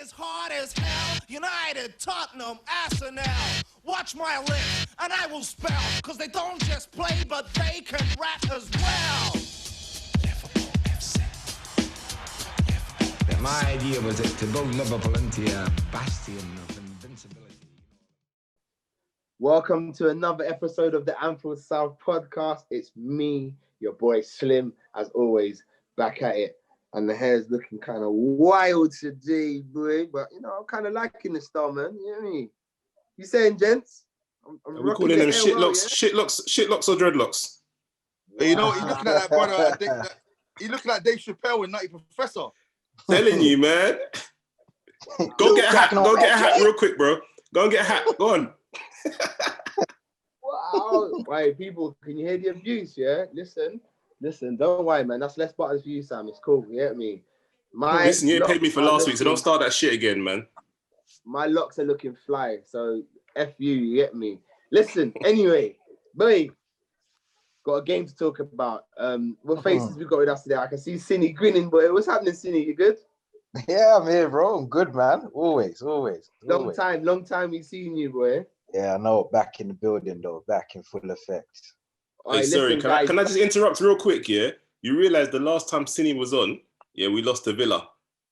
is hard as hell. United, Tottenham, Arsenal. Watch my lips, and I will spell. Cause they don't just play, but they can rap as well. Liverpool FC. My idea was to build Liverpool into a bastion of invincibility. Welcome to another episode of the Anfield South podcast. It's me, your boy Slim, as always, back at it. And the hair's looking kind of wild today, boy. But, you know, I'm kind of liking the style, man. You know what I mean? You saying, gents? Are we calling them shitlocks or dreadlocks? Wow. You know, he's looking at that brother. He's looking like Dave Chappelle in Nutty Professor. Telling you, man. Go get a hat. Go get a hat real quick, bro. Go and get a hat. Go on. Wow. Right, people, can you hear the abuse, yeah? Listen, don't worry, man. That's less buttons for you, Sam. It's cool. You get me? Listen, you ain't paid me for last week, so don't start that shit again, man. My locks are looking fly, so F you get me? Listen, anyway, boy, got a game to talk about. What faces we got with us today? I can see Sini grinning, boy. What's happening, Sini? You good? Yeah, I'm here, bro. I'm good, man. Always. Long time we seen you, boy. Yeah, I know. Back in the building, though. Back in full effect. Hey, sorry, can I just interrupt real quick, yeah? You realise the last time Sini was on, yeah, we lost to Villa.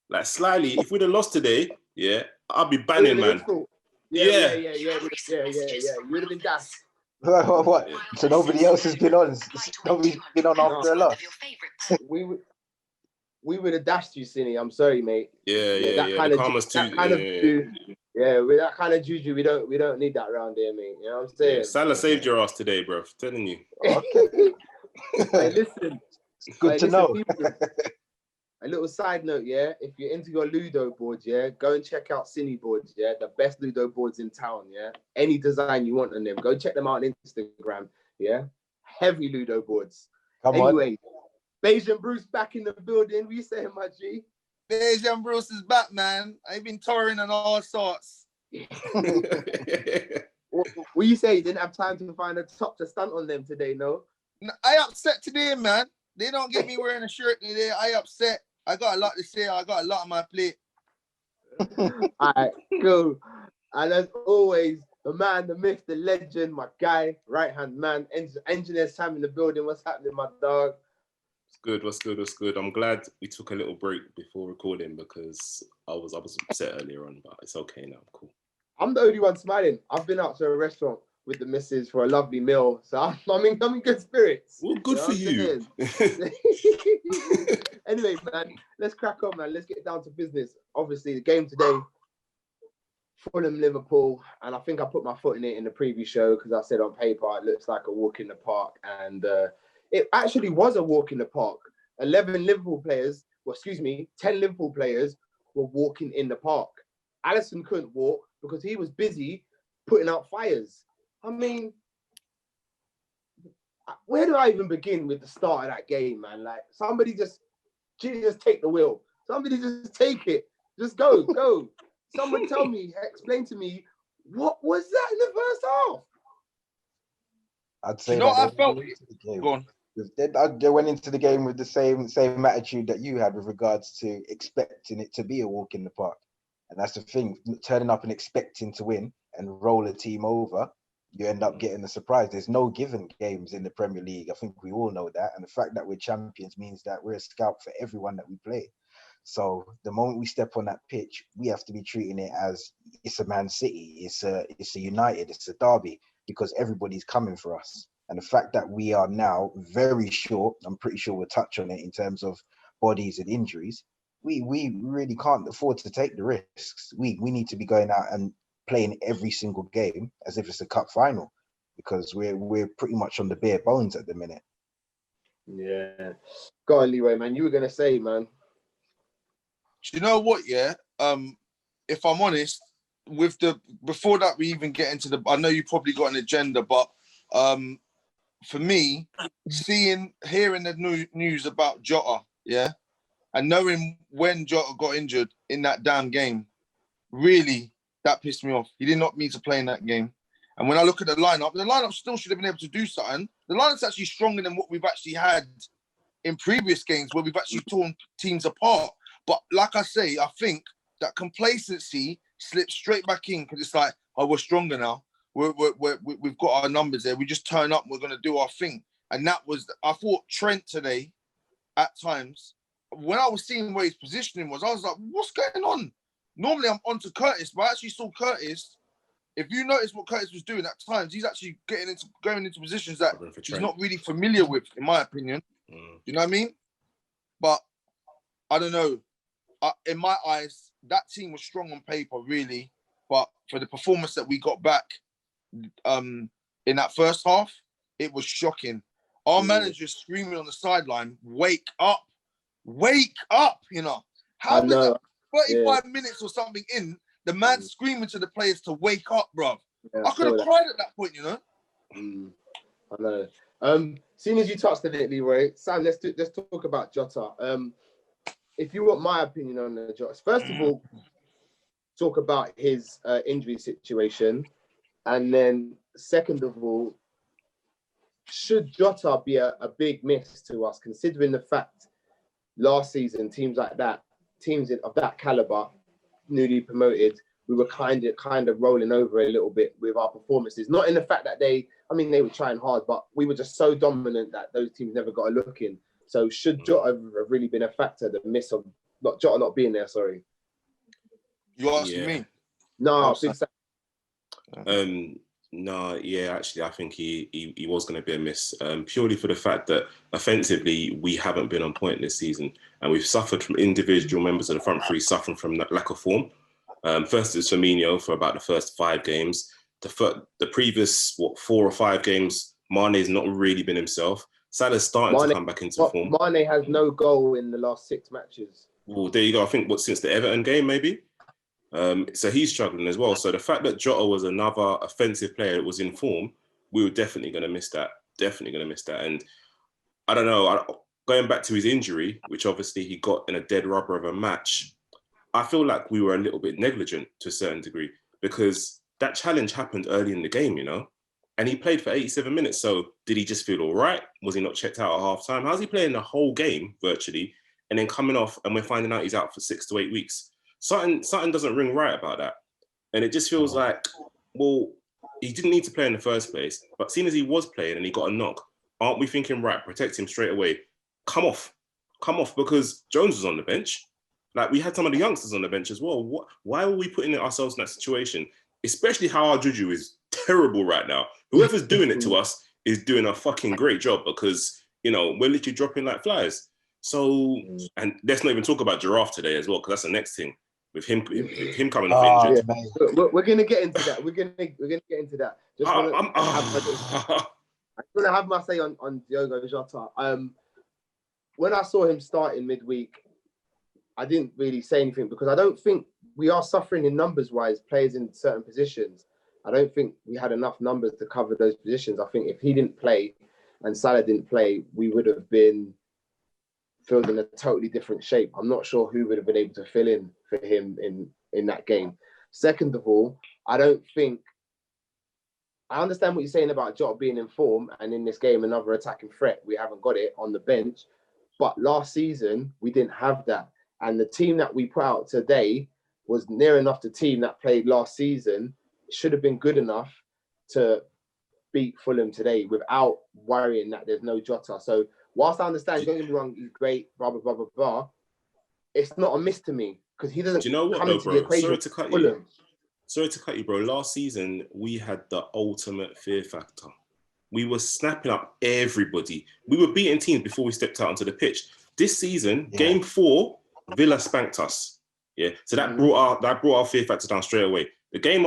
Like, slightly, if we'd have lost today, yeah, I'd be banning, man. Yeah. You would have been dashed. What? So nobody else has been on? Nobody's been on after a loss? We would have dashed you, Sini. I'm sorry, mate. Yeah. With that kind of juju, we don't need that around here, mate. You know what I'm saying? Yeah, Salah saved your ass today, bro. I'm telling you. Okay. Hey, listen. It's good to know. People, a little side note, yeah. If you're into your Ludo boards, yeah, go and check out Sini boards, yeah. The best Ludo boards in town, yeah. Any design you want on them, go check them out on Instagram, yeah. Heavy Ludo boards. Anyway, Bajan Bruce back in the building. What you saying, my G? Bajan Bruce is back, man. I've been touring and all sorts. What you say? You didn't have time to find a top to stunt on them today, no? I upset today, man. They don't get me wearing a shirt today. I upset. I got a lot to say. I got a lot on my plate. All right, cool. And as always, the man, the myth, the legend, my guy, right-hand man, engineer Sam in the building. What's happening, my dog? What's good? I'm glad we took a little break before recording because I was upset earlier on, but it's okay now. I'm cool. I'm the only one smiling. I've been out to a restaurant with the missus for a lovely meal, so I'm in good spirits. Well, good for you. Anyway, man, let's crack on, man. Let's get down to business. Obviously, the game today, Fulham, Liverpool, and I think I put my foot in it in the preview show because I said on paper it looks like a walk in the park, and it actually was a walk in the park. 10 Liverpool players were walking in the park. Alisson couldn't walk because he was busy putting out fires. I mean, where do I even begin with the start of that game, man? Like, somebody just take the wheel. Somebody just take it. Just go. Someone explain to me, what was that in the first half? I'd say I felt. Go on. They went into the game with the same attitude that you had with regards to expecting it to be a walk in the park. And that's the thing, turning up and expecting to win and roll a team over, you end up getting a surprise. There's no given games in the Premier League. I think we all know that. And the fact that we're champions means that we're a scalp for everyone that we play. So the moment we step on that pitch, we have to be treating it as it's a Man City, it's a United, it's a derby, because everybody's coming for us. And the fact that we are now very short, I'm pretty sure we'll touch on it in terms of bodies and injuries, we really can't afford to take the risks. We need to be going out and playing every single game as if it's a cup final, because we're pretty much on the bare bones at the minute. Yeah. Go on, Leroy, man. You were going to say, man. Do you know what, yeah? If I'm honest, before that we even get into I know you probably got an agenda, but for me, hearing the news about Jota, yeah, and knowing when Jota got injured in that damn game, really, that pissed me off. He did not mean to play in that game. And when I look at the lineup still should have been able to do something. The lineup's actually stronger than what we've actually had in previous games where we've actually torn teams apart. But like I say, I think that complacency slips straight back in because it's like, oh, we're stronger now. We've got our numbers there. We just turn up. We're going to do our thing. And that was, I thought Trent today, at times, when I was seeing where his positioning was, I was like, what's going on? Normally I'm on to Curtis, but I actually saw Curtis. If you notice what Curtis was doing at times, he's actually going into positions that he's not really familiar with, in my opinion. You know what I mean? But I don't know. In my eyes, that team was strong on paper, really. But for the performance that we got back in that first half, it was shocking. Our manager screaming on the sideline, wake up, you know. How is that 35 minutes or something in, the man screaming to the players to wake up, bro? I could have cried at that point, you know. I know. Seeing as you touched on it, Leroy, Sam, let's talk about Jota. If you want my opinion on the Jota, first of all, talk about his injury situation, and then second of all, should Jota be a big miss to us, considering the fact last season teams like that, of that caliber, newly promoted, we were kind of rolling over a little bit with our performances. Not in the fact that they were trying hard, but we were just so dominant that those teams never got a look in. So should Jota have really been a factor, the miss of Jota not being there? Sorry. You asking me? No, no, yeah, actually, I think he was going to be a miss, purely for the fact that offensively we haven't been on point this season, and we've suffered from individual members of the front three suffering from that lack of form. First, it was Firmino for about the first 5 games. The previous 4 or 5 games, Mane's not really been himself. Salah's starting to come back into form. Mane has no goal in the last 6 matches. Well, there you go. I think since the Everton game, maybe. So he's struggling as well. So the fact that Jota was another offensive player that was in form, we were definitely going to miss that. And I don't know, going back to his injury, which obviously he got in a dead rubber of a match, I feel like we were a little bit negligent to a certain degree, because that challenge happened early in the game, you know, and he played for 87 minutes. So did he just feel all right? Was he not checked out at half time? How's he playing the whole game virtually and then coming off and we're finding out he's out for 6 to 8 weeks? Something doesn't ring right about that. And it just feels like, well, he didn't need to play in the first place, but seeing as he was playing and he got a knock, aren't we thinking, right, protect him straight away? Come off, because Jones was on the bench. Like, we had some of the youngsters on the bench as well. Why were we putting ourselves in that situation? Especially how our juju is terrible right now. Whoever's doing it to us is doing a fucking great job, because, you know, we're literally dropping like flies. So, and let's not even talk about Giraffe today as well, because that's the next thing. With him coming off injured. Yeah, we're gonna get into that. We're gonna get into that. I just want to have my say on Diogo Jota. When I saw him starting midweek, I didn't really say anything, because I don't think we are suffering in numbers-wise, players in certain positions. I don't think we had enough numbers to cover those positions. I think if he didn't play and Salah didn't play, we would have been filled in a totally different shape. I'm not sure who would have been able to fill in for him in that game. Second of all, I understand what you're saying about Jota being in form, and in this game, another attacking threat. We haven't got it on the bench. But last season, we didn't have that. And the team that we put out today was near enough the team that played last season. It should have been good enough to beat Fulham today without worrying that there's no Jota. So whilst I understand, don't get me wrong, he's great, blah, blah, blah, blah, blah, it's not a miss to me, because he doesn't come into the equation. Sorry to cut you, bro. Last season, we had the ultimate fear factor. We were snapping up everybody. We were beating teams before we stepped out onto the pitch. This season, game 4, Villa spanked us. Yeah, so that brought our fear factor down straight away. The game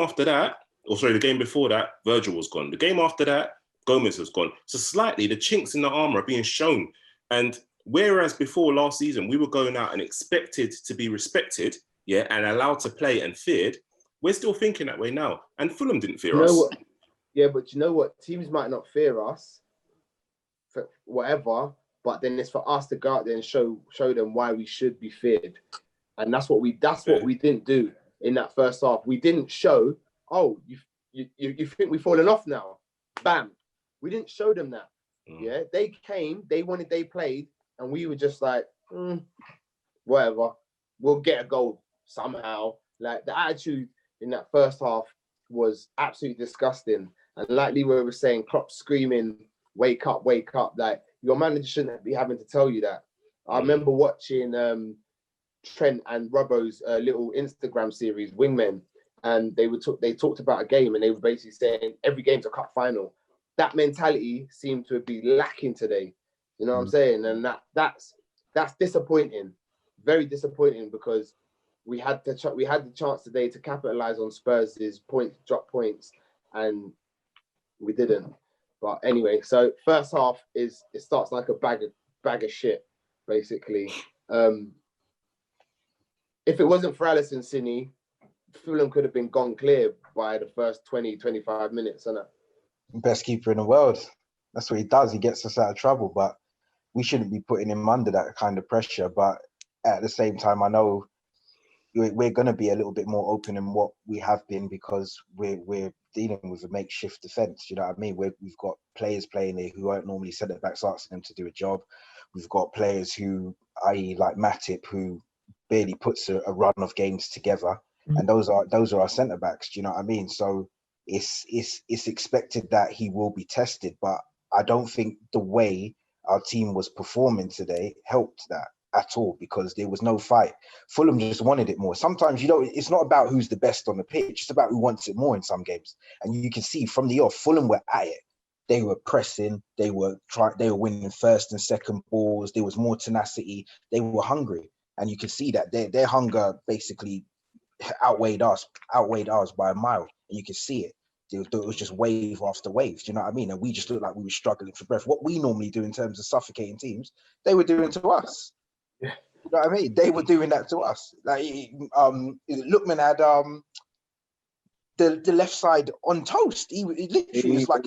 before that, Virgil was gone. The game after that, Gomez was gone. So slightly, the chinks in the armor are being shown. And whereas before last season, we were going out and expected to be respected, yeah, and allowed to play and feared, we're still thinking that way now. And Fulham didn't fear us. Yeah, but you know what? Teams might not fear us for whatever, but then it's for us to go out there and show them why we should be feared. And that's what we didn't do in that first half. We didn't show, oh, you think we've fallen off now? Bam. We didn't show them that. Yeah, they came, they played, and we were just like, whatever. We'll get a goal. somehow. Like the attitude in that first half was absolutely disgusting. And like Leroy was saying, Klopp screaming, wake up, wake up. Like your manager shouldn't be having to tell you that. I remember watching Trent and Robbo's little Instagram series, Wingmen, and they talked about a game, and they were basically saying every game's a cup final. That mentality seemed to be lacking today. You know what I'm saying? And that's disappointing, very disappointing, because we had the chance today to capitalize on Spurs' drop points, and we didn't. But anyway, so first half it starts like a bag of shit, basically. If it wasn't for Alisson, Sini, Fulham could have been gone clear by the first 20, 25 minutes, isn't it? Best keeper in the world. That's what he does. He gets us out of trouble, but we shouldn't be putting him under that kind of pressure. But at the same time, I know we're going to be a little bit more open than what we have been, because we're dealing with a makeshift defence. You know what I mean? We've got players playing there who aren't normally centre backs, asking them to do a job. We've got players who, i.e., like Matip, who barely puts a run of games together, and those are our centre backs. Do you know what I mean? So it's expected that he will be tested, but I don't think the way our team was performing today helped that at all, because there was no fight. Fulham just wanted it more. Sometimes it's not about who's the best on the pitch, it's about who wants it more in some games. And you can see from the off, Fulham were at it. They were pressing, they were winning first and second balls, there was more tenacity, they were hungry. And you can see that their hunger basically outweighed ours by a mile. And you can see it. It was just wave after wave. Do you know what I mean? And we just looked like we were struggling for breath. What we normally do in terms of suffocating teams, they were doing to us. Yeah. You know what I mean? They were doing that to us. Like Lookman had the left side on toast. He literally was like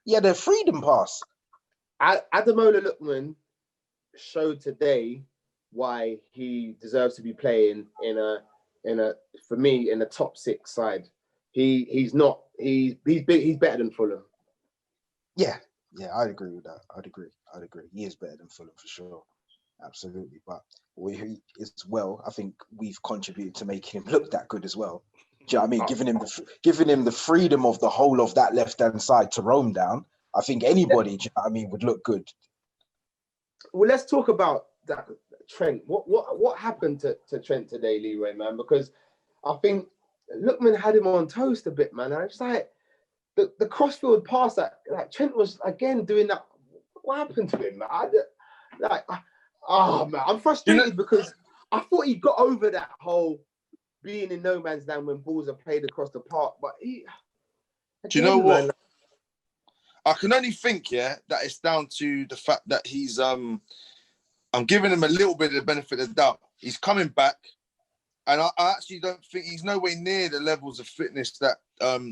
he had a freedom pass. Ademola Lookman showed today why he deserves to be playing in a top six side. He's better than Fulham. Yeah, I'd agree with that. I'd agree. He is better than Fulham for sure. Absolutely. But I think we've contributed to making him look that good as well. Do you know what I mean? Giving him the freedom of the whole of that left-hand side to roam down. I think anybody, do you know what I mean, would look good. Well, let's talk about that Trent. What happened to Trent today, Leroy, man? Because I think Lookman had him on toast a bit, man. I was like, the crossfield pass that Trent was again doing that. What happened to him, man? Man, I'm frustrated because I thought he got over that whole being in no man's land when balls are played across the park. But do you know what? I can only think, that it's down to the fact that he's I'm giving him a little bit of the benefit of the doubt. He's coming back, and I actually don't think he's nowhere near the levels of fitness that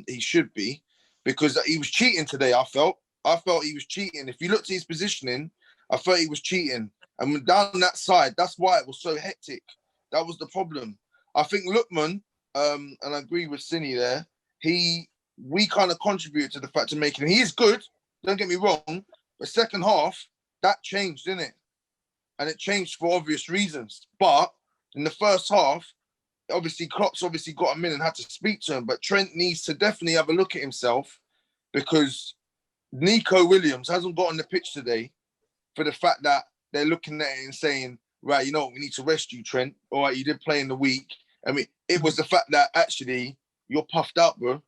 he should be, because he was cheating today. I felt he was cheating. If you looked at his positioning, I felt he was cheating. And down that side, that's why it was so hectic. That was the problem. I think Lookman, and I agree with Sini there, we kind of contributed to the fact of making him. He is good, don't get me wrong, but second half, that changed, didn't it? And it changed for obvious reasons. But in the first half, obviously, Klopp's obviously got him in and had to speak to him, but Trent needs to definitely have a look at himself, because Nico Williams hasn't got on the pitch today for the fact that they're looking at it and saying, right, you know what, we need to rest you, Trent. All right, you did play in the week. I mean, it was the fact that actually you're puffed out, bro.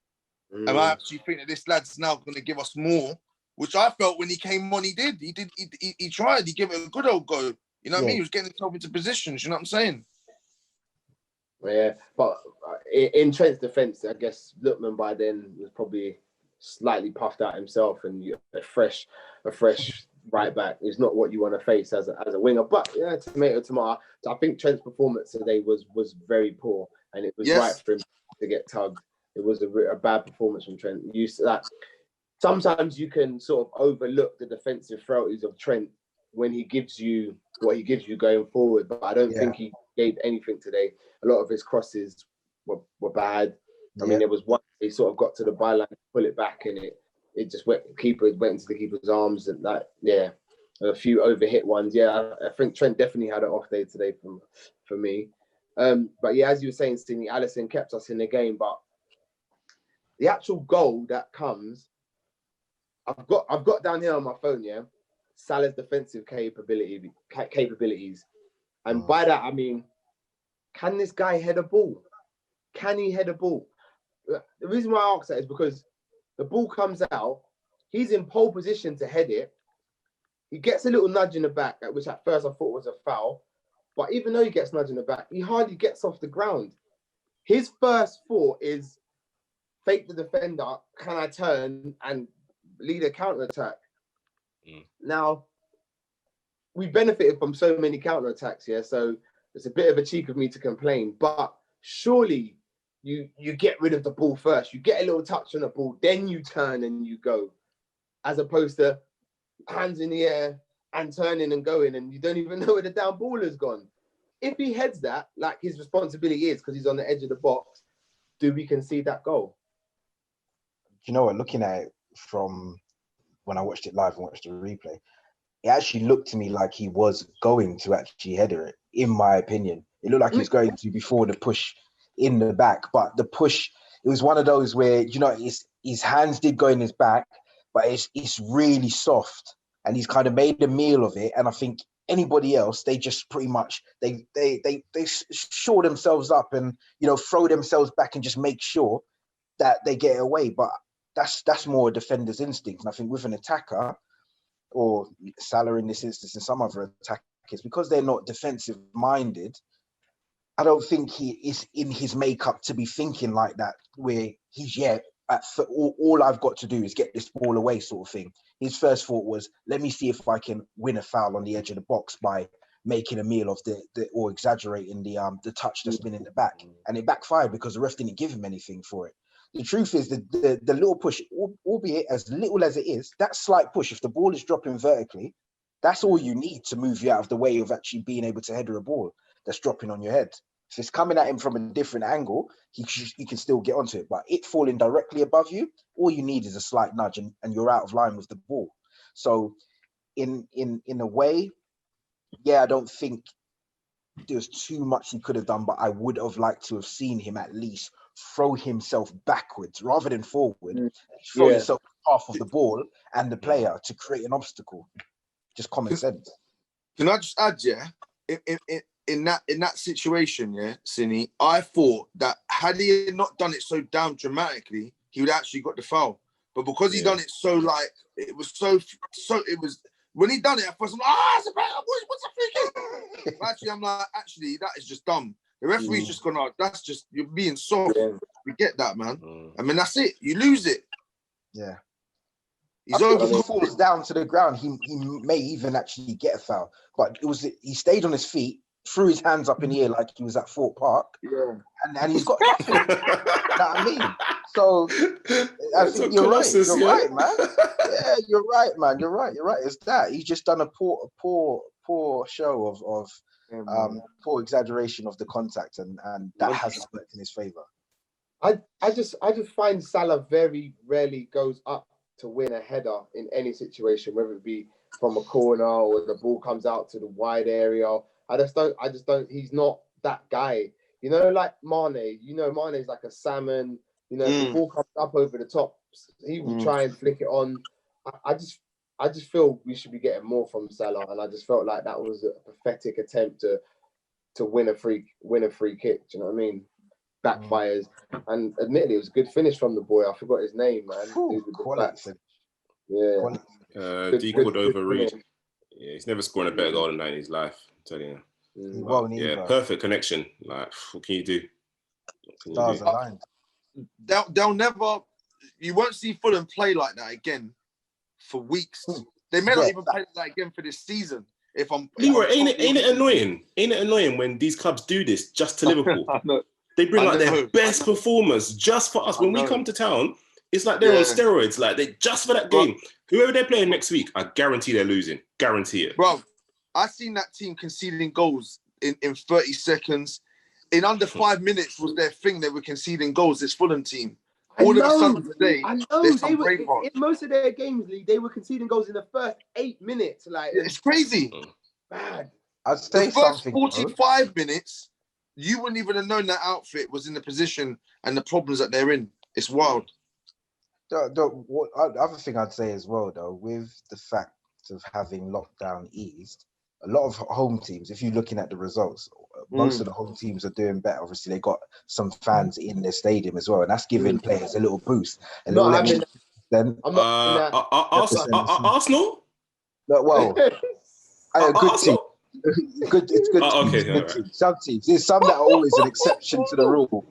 And I actually think that this lad's now going to give us more, which I felt when he came on, he did. He tried. He gave it a good old go. You know what I mean? He was getting himself into positions. You know what I'm saying? Yeah, but in Trent's defence, I guess Lookman by then was probably slightly puffed out himself, and a fresh right back is not what you want to face as a winger. But yeah, tomato. I think Trent's performance today was very poor, and it was right for him to get tugged. It was a bad performance from Trent. Sometimes you can sort of overlook the defensive frailties of Trent when he gives you what he gives you going forward, but I don't think he gave anything today. A lot of his crosses were bad. I mean, there was one he sort of got to the byline, pull it back, and it just went into the keeper's arms, and a few overhit ones. I think Trent definitely had an off day today for me. But yeah, as you were saying, Sini, Alisson kept us in the game. But the actual goal that comes, I've got down here on my phone, yeah, Salah's defensive capabilities. And by that, I mean, can this guy head a ball? Can he head a ball? The reason why I ask that is because the ball comes out, he's in pole position to head it. He gets a little nudge in the back, which at first I thought was a foul. But even though he gets nudge in the back, he hardly gets off the ground. His first thought is fake the defender. Can I turn and lead a counter attack? Now, we benefited from so many counter attacks, yeah. So it's a bit of a cheek of me to complain, but surely you get rid of the ball first. You get a little touch on the ball, then you turn and you go, as opposed to hands in the air and turning and going, and you don't even know where the down ball has gone. If he heads that, like his responsibility is, because he's on the edge of the box, do we concede that goal? You know what? Looking at it from when I watched it live and watched the replay, it actually looked to me like he was going to actually header it, in my opinion. It looked like he was going to before the push in the back, but the push, it was one of those where, you know, his hands did go in his back, but it's really soft, and he's kind of made a meal of it. And I think anybody else, they just pretty much they shore themselves up and, you know, throw themselves back and just make sure that they get it away. But that's more a defender's instinct. And I think with an attacker, or Salah in this instance, and some other attackers, because they're not defensive minded, I don't think he is in his makeup to be thinking like that, where he's, all I've got to do is get this ball away sort of thing. His first thought was, let me see if I can win a foul on the edge of the box by making a meal of the or exaggerating the touch that's been in the back. And it backfired because the ref didn't give him anything for it. The truth is that the little push, albeit as little as it is, that slight push, if the ball is dropping vertically, that's all you need to move you out of the way of actually being able to header a ball that's dropping on your head. If it's coming at him from a different angle, he can still get onto it. But it falling directly above you, all you need is a slight nudge and you're out of line with the ball. So in a way, I don't think there's too much he could have done, but I would have liked to have seen him at least throw himself backwards rather than forward. Throw yourself half of the ball and the player to create an obstacle. Just common sense. Can I just add, in that situation, Sini, I thought that had he not done it so damn dramatically, he would actually got the foul. But because he done it so it was when he done it, at first I'm like, it's a better, what's a free kick? Actually, I'm like, that is just dumb. The referee's just gone out. That's just, you're being soft. We get that, man. I mean, that's it. You lose it. Yeah. He's I think if he falls down to the ground, he may even actually get a foul. But he stayed on his feet, threw his hands up in the air like he was at Fort Park. Yeah. And he's got nothing. You know what I mean? So I think you're right. You're right, man. Yeah, you're right, man. You're right. It's that. He's just done a poor show of poor exaggeration of the contact, and that hasn't worked in his favour. I just find Salah very rarely goes up to win a header in any situation, whether it be from a corner or the ball comes out to the wide area. I just don't. He's not that guy. You know, like Mane. You know, Mane's like a salmon. You know, if the ball comes up over the top, he will try and flick it on. I just feel we should be getting more from Salah, and I just felt like that was a pathetic attempt to win a free kick. Do you know what I mean? Backfires, and admittedly, it was a good finish from the boy. I forgot his name, man. Quality. Yeah. Cordova Reed. Yeah, he's never scored a better goal than that in his life. I'm telling you. Perfect connection. Like, what can you do? Stars aligned. They'll never. You won't see Fulham play like that again for weeks. They may not even play like that again for this season. Leroy, ain't it annoying? Ain't it annoying when these clubs do this just to Liverpool? They bring out their best performers just for us. When we come to town, it's like they're on steroids. Like they just for that game. Whoever they're playing next week, I guarantee they're losing. Guarantee it. Bro, I seen that team conceding goals in 30 seconds. In under 5 minutes was their thing. They were conceding goals. This Fulham team. All of a sudden today, they were in most of their games, they were conceding goals in the first 8 minutes. Like it's crazy. Bad. I'd say the first 45 minutes, you wouldn't even have known that outfit was in the position and the problems that they're in. It's wild. What other thing I'd say as well, though, with the fact of having lockdown eased, a lot of home teams, if you're looking at the results, most of the home teams are doing better. Obviously, they got some fans in their stadium as well, and that's giving players a little boost. A little extra. Then I'm not Arsenal? well, a good team. Arsenal? Good, it's good. Oh, teams, okay, good alright. teams. Some teams. There's some that are always an exception to the rule,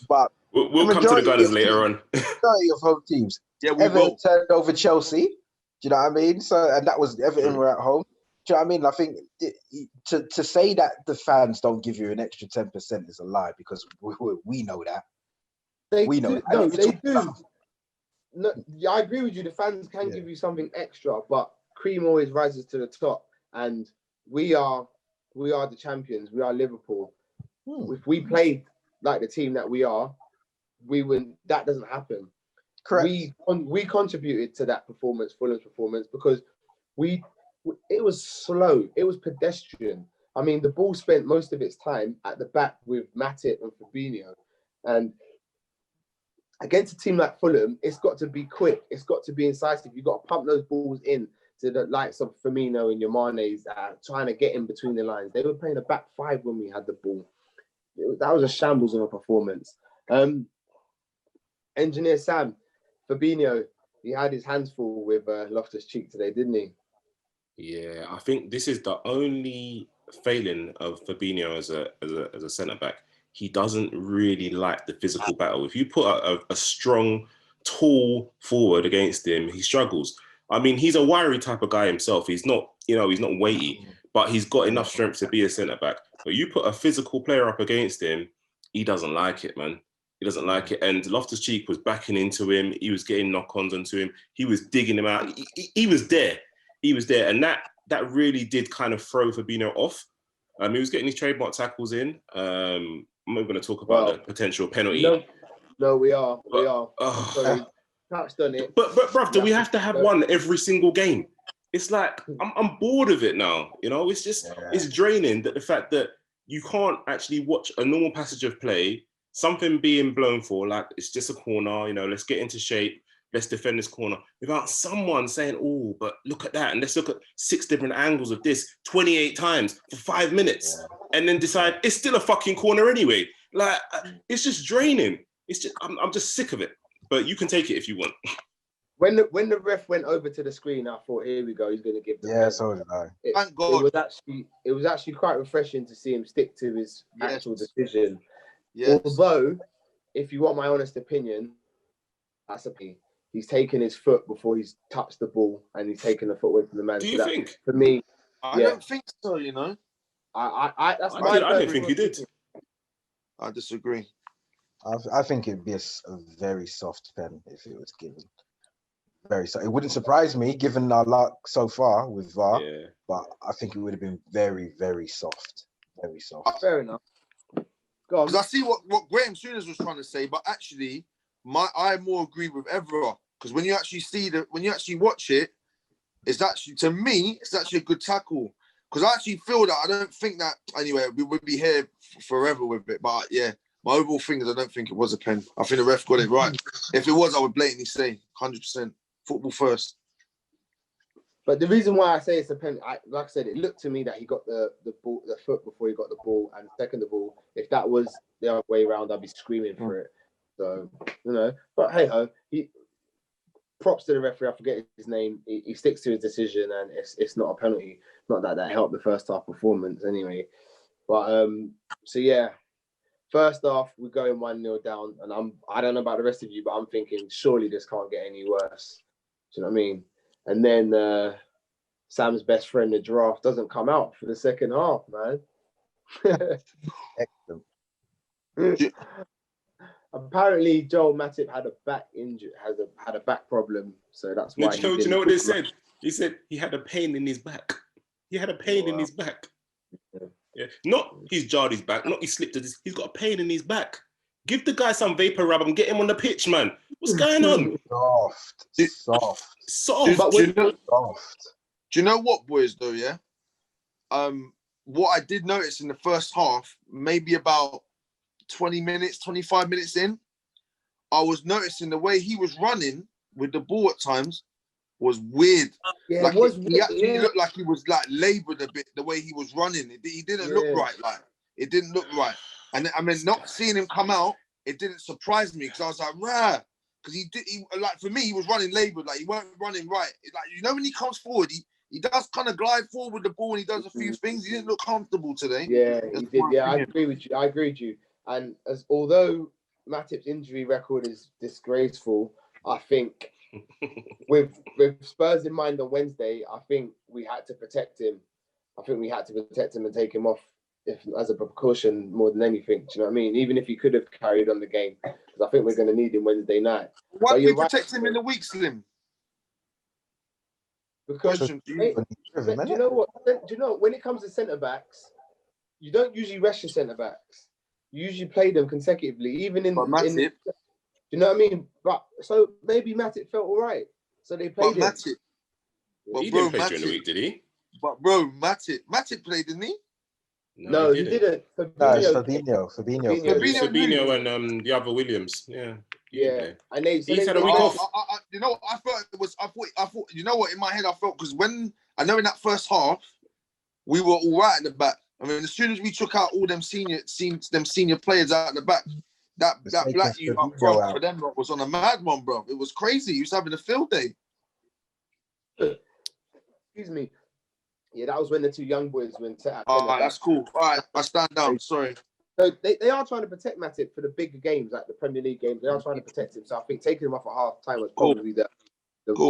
But We'll come to the Gunners later on. majority of home teams. Yeah, we Everton will. turned over Chelsea. Do you know what I mean? So, and that was Everton were at home. Do you know what I mean? I think to say that the fans don't give you an extra 10% is a lie, because we know that. We know. No, they do. No, yeah, I agree with you. The fans can give you something extra, but cream always rises to the top, and we are the champions. We are Liverpool. If we played like the team that we are, we wouldn't. That doesn't happen. Correct. We contributed to that performance, Fulham's performance, because it was slow. It was pedestrian. I mean, the ball spent most of its time at the back with Matip and Fabinho, and against a team like Fulham, it's got to be quick. It's got to be incisive. You've got to pump those balls in to the likes of Firmino and your Mane's trying to get in between the lines. They were playing a back five when we had the ball. That was a shambles of a performance. Engineer Sam, Fabinho, he had his hands full with Loftus-Cheek today, didn't he? Yeah, I think this is the only failing of Fabinho as a centre-back. He doesn't really like the physical battle. If you put a strong, tall forward against him, he struggles. I mean, he's a wiry type of guy himself. He's not, he's not weighty, but he's got enough strength to be a centre-back. But you put a physical player up against him, he doesn't like it, man. He doesn't like it. And Loftus-Cheek was backing into him. He was getting knock-ons onto him. He was digging him out. He was there. He was there. And that really did kind of throw Fabinho off. He was getting his trademark tackles in. I'm not going to talk about the potential penalty. No, we are. Sorry, touched on it. But bruv, do we have to have one every single game? It's like, I'm bored of it now. It's just, it's draining, that the fact that you can't actually watch a normal passage of play, something being blown for, like it's just a corner, let's get into shape, let's defend this corner, without someone saying, oh, but look at that, and let's look at 6 different angles of this 28 times for 5 minutes, and then decide it's still a fucking corner anyway. Like, it's just draining. It's just, I'm just sick of it. But you can take it if you want. When the ref went over to the screen, I thought, here we go, he's going to give the penalty. So did I. Thank God. It was actually quite refreshing to see him stick to his actual decision. Yes. Although, if you want my honest opinion, that's a pity. He's taken his foot before he's touched the ball, and he's taken the foot away from the man. Do you think? For me, I don't think so. I don't think he did. I disagree. I think it'd be a very soft pen if it was given. Very soft. It wouldn't surprise me, given our luck so far with VAR. Yeah. But I think it would have been very, very soft. Very soft. Fair enough. Go on. Because I see what Graham Souness was trying to say, but actually, I more agree with Evra, because when you actually watch it, it's actually, to me, it's actually a good tackle. Because I actually feel that, I don't think that, anyway, we would be here forever with it. But yeah, my overall thing is I don't think it was a pen. I think the ref got it right. If it was, I would blatantly say 100%. Football first. But the reason why I say it's a pen, like I said, it looked to me that he got the ball, the foot before he got the ball, and second of all, if that was the other way around, I'd be screaming for it. So, but hey ho, props to the referee. I forget his name. He sticks to his decision, and it's not a penalty. Not that helped the first half performance anyway. But so yeah, first half we're going 1-0 down, and I don't know about the rest of you, but I'm thinking surely this can't get any worse. Do you know what I mean? And then Sam's best friend, the giraffe, doesn't come out for the second half, man. Excellent. Apparently, Joel Matip had a back injury, had a back problem, so that's why. Do you know what they said? He said he had a pain in his back. He had a pain in his back. Yeah, not he's jarred his back, not he slipped. He's got a pain in his back. Give the guy some vapor rub and get him on the pitch, man. What's going on? Soft. Do you know what, boys? Though, yeah. what I did notice in the first half, maybe about 20 minutes, 25 minutes in, I was noticing the way he was running with the ball at times was weird. Yeah, Like it was. he actually Yeah, looked like he was like laboured a bit the way he was running. He didn't look yeah. right. Like it didn't look right. And I mean, not seeing him come out, it didn't surprise me because I was like, rah. Because he like for me, he was running laboured. Like he weren't running right. Like you know when he comes forward, he does kind of glide forward with the ball and he does a few things. He didn't look comfortable today. Yeah, That's he did. my Yeah, I opinion. agree with you. I agree with you. And as although Matip's injury record is disgraceful, I think with Spurs in mind on Wednesday, I think we had to protect him. I think we had to protect him and take him off as a precaution more than anything. Do you know what I mean? Even if he could have carried on the game, because I think we're going to need him Wednesday night. Why But did we you're right. protect him in the week, Slim? Because Question to you. mate, do you know what? Do you know when it comes to centre backs, you don't usually rest your centre backs. You usually play them consecutively, even in. But Do Matip, you know what I mean? But so maybe Matip felt all right, so they played him. But He bro, didn't play during the Matip, week, did he? but bro, Matip played, didn't he? No, he didn't. No, it's Fabinho, Fabinho. Fabinho It was Fabinho and who? Fabinho and the other Williams. Yeah. He didn't yeah, play. and they He's had a week off. You know what I felt it was. I thought. You know what? In my head, I felt because when I know in that first half, we were all right at the back. I mean, as soon as we took out all them senior players out at the back, that black you up front for them was on a mad one, bro. It was crazy. He was having a field day. Excuse me. Yeah, that was when the two young boys went to. Oh, that's cool. All right, I stand down. Sorry. So they are trying to protect Matip for the bigger games, like the Premier League games. They are trying to protect him. So I think taking him off at half time was probably the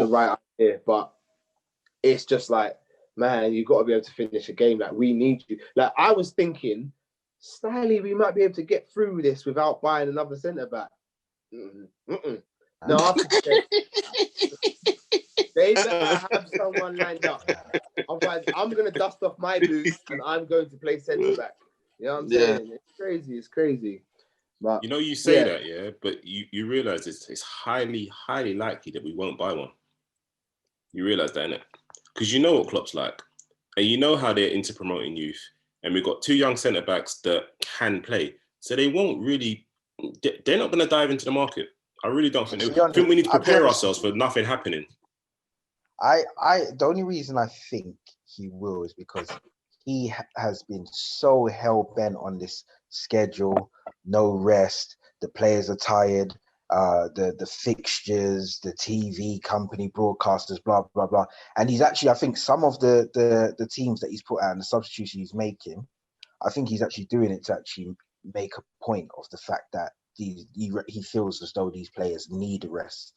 right idea. But it's just like, man, you've got to be able to finish a game. Like, we need you. Like, I was thinking, slyly, we might be able to get through this without buying another centre back. No, they better have someone lined up. Otherwise, I'm going to dust off my boots and I'm going to play centre back. You know what I'm saying? It's crazy. It's crazy. But You know, you say that, yeah, but you realise it's highly, highly likely that we won't buy one. You realise that, innit? Because you know what Klopp's like. And you know how they're into promoting youth. And we've got two young centre-backs that can play. So they won't really... They're not going to dive into the market. I really don't think... I think we need to prepare ourselves for nothing happening. The only reason I think he will is because he has been so hell-bent on this schedule, no rest, the players are tired, the fixtures, the TV company, broadcasters, blah, blah, blah. And he's actually, I think some of the teams that he's put out and the substitution he's making, I think he's actually doing it to actually make a point of the fact that he feels as though these players need a rest.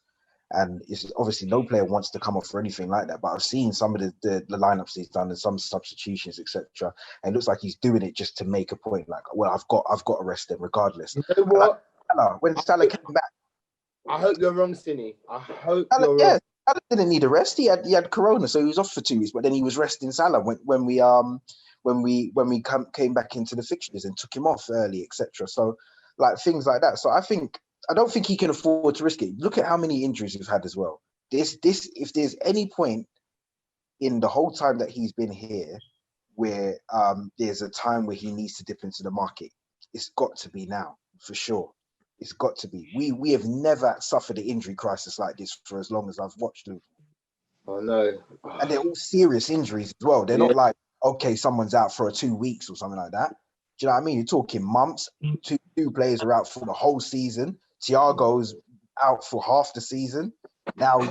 And it's obviously no player wants to come off for anything like that. But I've seen some of the lineups he's done and some substitutions, etc. And it looks like he's doing it just to make a point. Like, well, I've got to rest them regardless. You know what? Like, when Salah came back, I hope you're wrong, Sini. I hope you're wrong. Salah didn't need a rest. He had Corona, so he was off for 2 weeks. But then he was resting Salah when we came back into the fixtures and took him off early, etc. So like things like that. So I don't think he can afford to risk it. Look at how many injuries we've had as well. This if there's any point in the whole time that he's been here where there's a time where he needs to dip into the market, it's got to be now for sure. It's got to be. We have never suffered an injury crisis like this for as long as I've watched Liverpool. Oh no. And they're all serious injuries as well. They're not like, okay, someone's out for 2 weeks or something like that. Do you know what I mean? You're talking months. Two players are out for the whole season. Thiago's out for half the season. Now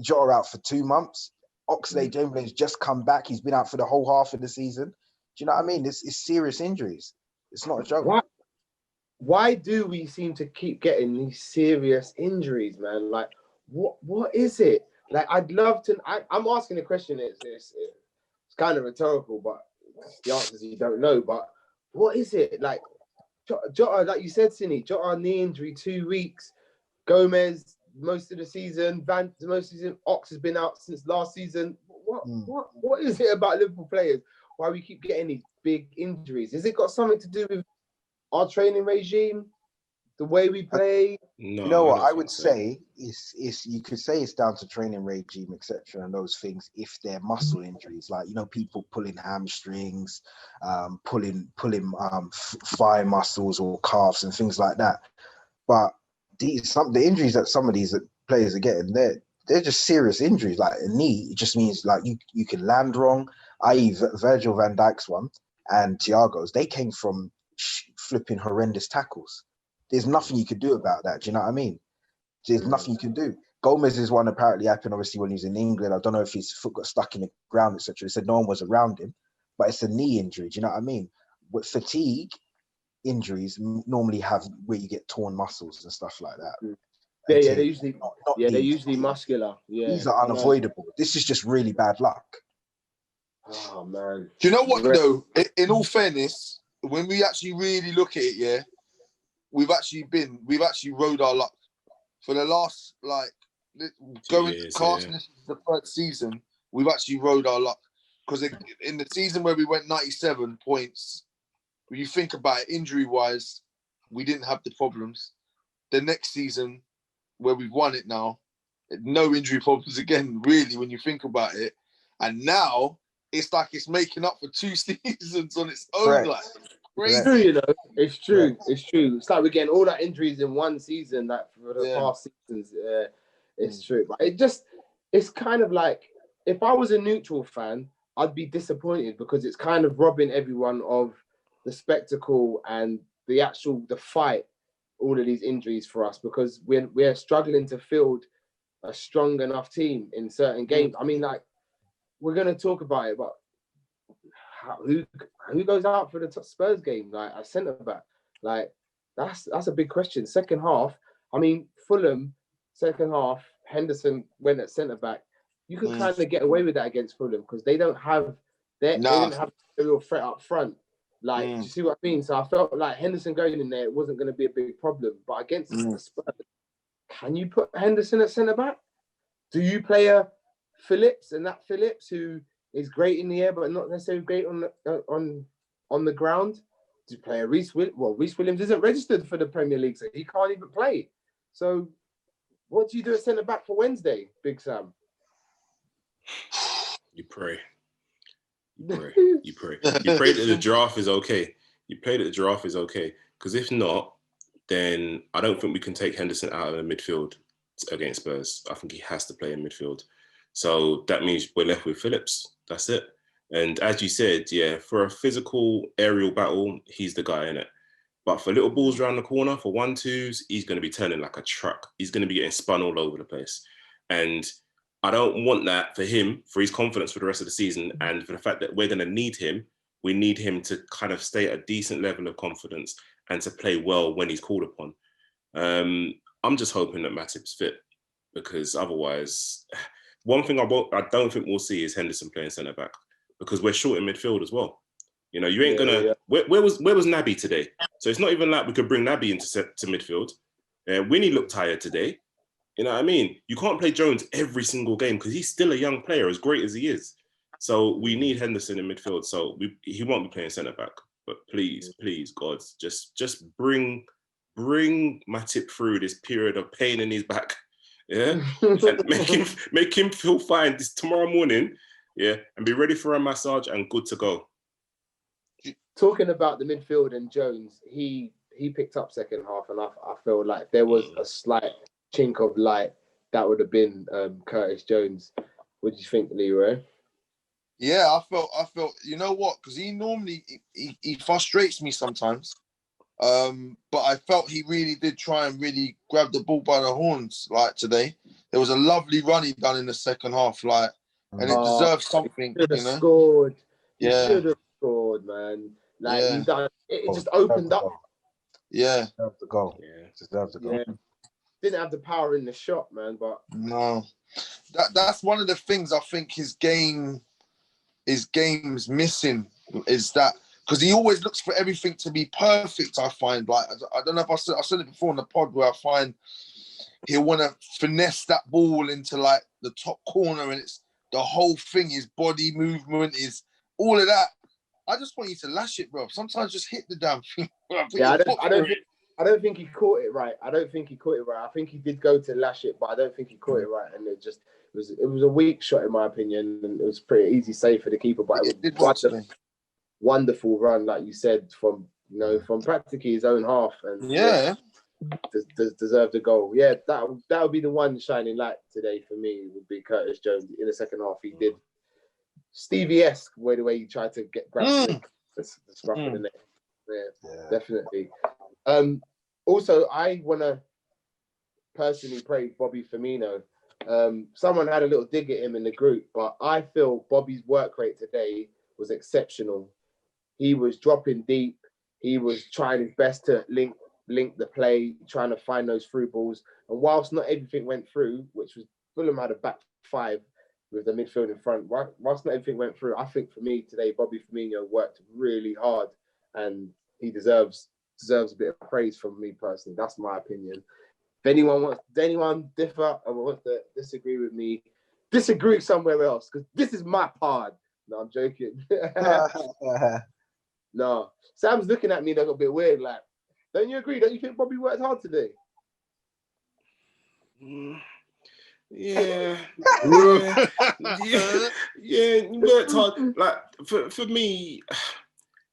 Jota out for 2 months. Oxlade-Chamberlain's just come back. He's been out for the whole half of the season. Do you know what I mean? It's serious injuries. It's not a joke. Why do we seem to keep getting these serious injuries, man? Like, what is it? Like, I'd love to... I'm asking the question. It's kind of rhetorical, but the answer is you don't know. But what is it? Like, Jota, like you said, Sini, Jota knee injury 2 weeks. Gomez most of the season. Van most of the season. Ox has been out since last season. What is it about Liverpool players? Why we keep getting these big injuries? Has it got something to do with our training regime? The way we play. No, You know I what don't I think would so. say is you could say it's down to training regime, etc., and those things if they're muscle injuries, like people pulling hamstrings, pulling thigh muscles or calves and things like that. But the injuries that some of these players are getting, they're just serious injuries. Like a knee, it just means like you can land wrong. I.e. Virgil van Dijk's one and Thiago's, they came from flipping horrendous tackles. There's nothing you could do about that. Do you know what I mean? There's nothing you can do. Gomez's one apparently happened obviously when he was in England. I don't know if his foot got stuck in the ground, etc. They said no one was around him, but it's a knee injury. Do you know what I mean? With fatigue injuries normally have where you get torn muscles and stuff like that. Yeah, they're usually they're usually muscular. Yeah, these are unavoidable. This is just really bad luck. Oh man. Do you know what though? In all fairness, when we actually really look at it, yeah, we've actually rode our luck for the last casting this is the third season. We've actually rode our luck because in the season where we went 97 points, when you think about it, injury wise, we didn't have the problems. The next season where we've won it now, no injury problems again, really, when you think about it. And now it's like it's making up for 2 seasons on its own. Correct. Like It's true, It's true. Correct. It's true. It's like we're getting all that injuries in one season, like for the past seasons. It's true. But it's kind of like if I was a neutral fan, I'd be disappointed because it's kind of robbing everyone of the spectacle and the fight. All of these injuries for us because we're struggling to field a strong enough team in certain games. I mean, like we're gonna talk about it, but who goes out for the Spurs game? Like a centre back, like that's a big question. Second half, I mean, Fulham second half, Henderson went at centre back. You can kind of get away with that against Fulham because they didn't have a real threat up front. Like, do you see what I mean? So I felt like Henderson going in there, it wasn't going to be a big problem. But against the Spurs, can you put Henderson at centre back? Do you play a Phillips and that Phillips who is great in the air but not necessarily great on the ground? Do you play a Reece Williams? Well, Reece Williams isn't registered for the Premier League, so he can't even play. So what do you do at centre back for Wednesday, Big Sam? You pray. You pray that the draft is okay. You pray that the draft is okay. Because if not, then I don't think we can take Henderson out of the midfield against Spurs. I think he has to play in midfield. So that means we're left with Phillips. That's it. And as you said, for a physical aerial battle, he's the guy in it. But for little balls around the corner, for 1-2s, he's going to be turning like a truck. He's going to be getting spun all over the place. And I don't want that for him, for his confidence for the rest of the season, and for the fact that we're going to need him. We need him to kind of stay at a decent level of confidence and to play well when he's called upon. I'm just hoping that Matip's fit because otherwise, one thing I don't think we'll see is Henderson playing centre back because we're short in midfield as well. You know, you ain't gonna. Yeah. Where was Naby today? So it's not even like we could bring Naby to midfield. Winnie looked tired today. You know what I mean? You can't play Jones every single game because he's still a young player, as great as he is. So we need Henderson in midfield. So he won't be playing centre back. But please, God, just bring Matip through this period of pain in his back. Yeah, and make him feel fine this tomorrow morning. Yeah, and be ready for a massage and good to go. Talking about the midfield and Jones, he picked up second half, and I feel like there was a slight chink of light that would have been Curtis Jones. What do you think, Leroy? Yeah, I felt. You know what? Because he normally he frustrates me sometimes. But I felt he really did try and really grab the ball by the horns. Like today, there was a lovely run he done in the second half. Like, and it deserves something. He should have scored. Yeah, he should have scored, man. Like he done. It just opened up. Yeah, deserved the goal. Deserved the goal. Yeah. Didn't have the power in the shot, man. But no, that's one of the things I think his game's missing is that because he always looks for everything to be perfect. I find I don't know if I said it before in the pod where I find he'll want to finesse that ball into like the top corner and it's the whole thing, his body movement is all of that. I just want you to lash it, bro. Sometimes just hit the damn thing. Yeah, I don't think he caught it right. I think he did go to lash it, but I don't think he caught it right. And it was a weak shot in my opinion, and it was pretty easy save for the keeper. But it was wonderful run, like you said, from practically his own half, and deserved a goal. Yeah, that would be the one shining light today for me. Would be Curtis Jones in the second half. He did Stevie-esque the way he tried to grab the scruff of the neck. Yeah, definitely. Also, I want to personally praise Bobby Firmino. Someone had a little dig at him in the group, but I feel Bobby's work rate today was exceptional. He was dropping deep. He was trying his best to link the play, trying to find those through balls. And whilst not everything went through, which was Fulham had a back five with the midfield in front, whilst not everything went through, I think for me today, Bobby Firmino worked really hard, and he deserves a bit of praise from me personally. That's my opinion. If anyone differ or wants to disagree with me, disagree somewhere else, because this is my pod. No, I'm joking. No, Sam's looking at me like a bit weird. Like, don't you agree? Don't you think Bobby worked hard today? Yeah, he worked hard. Like for me,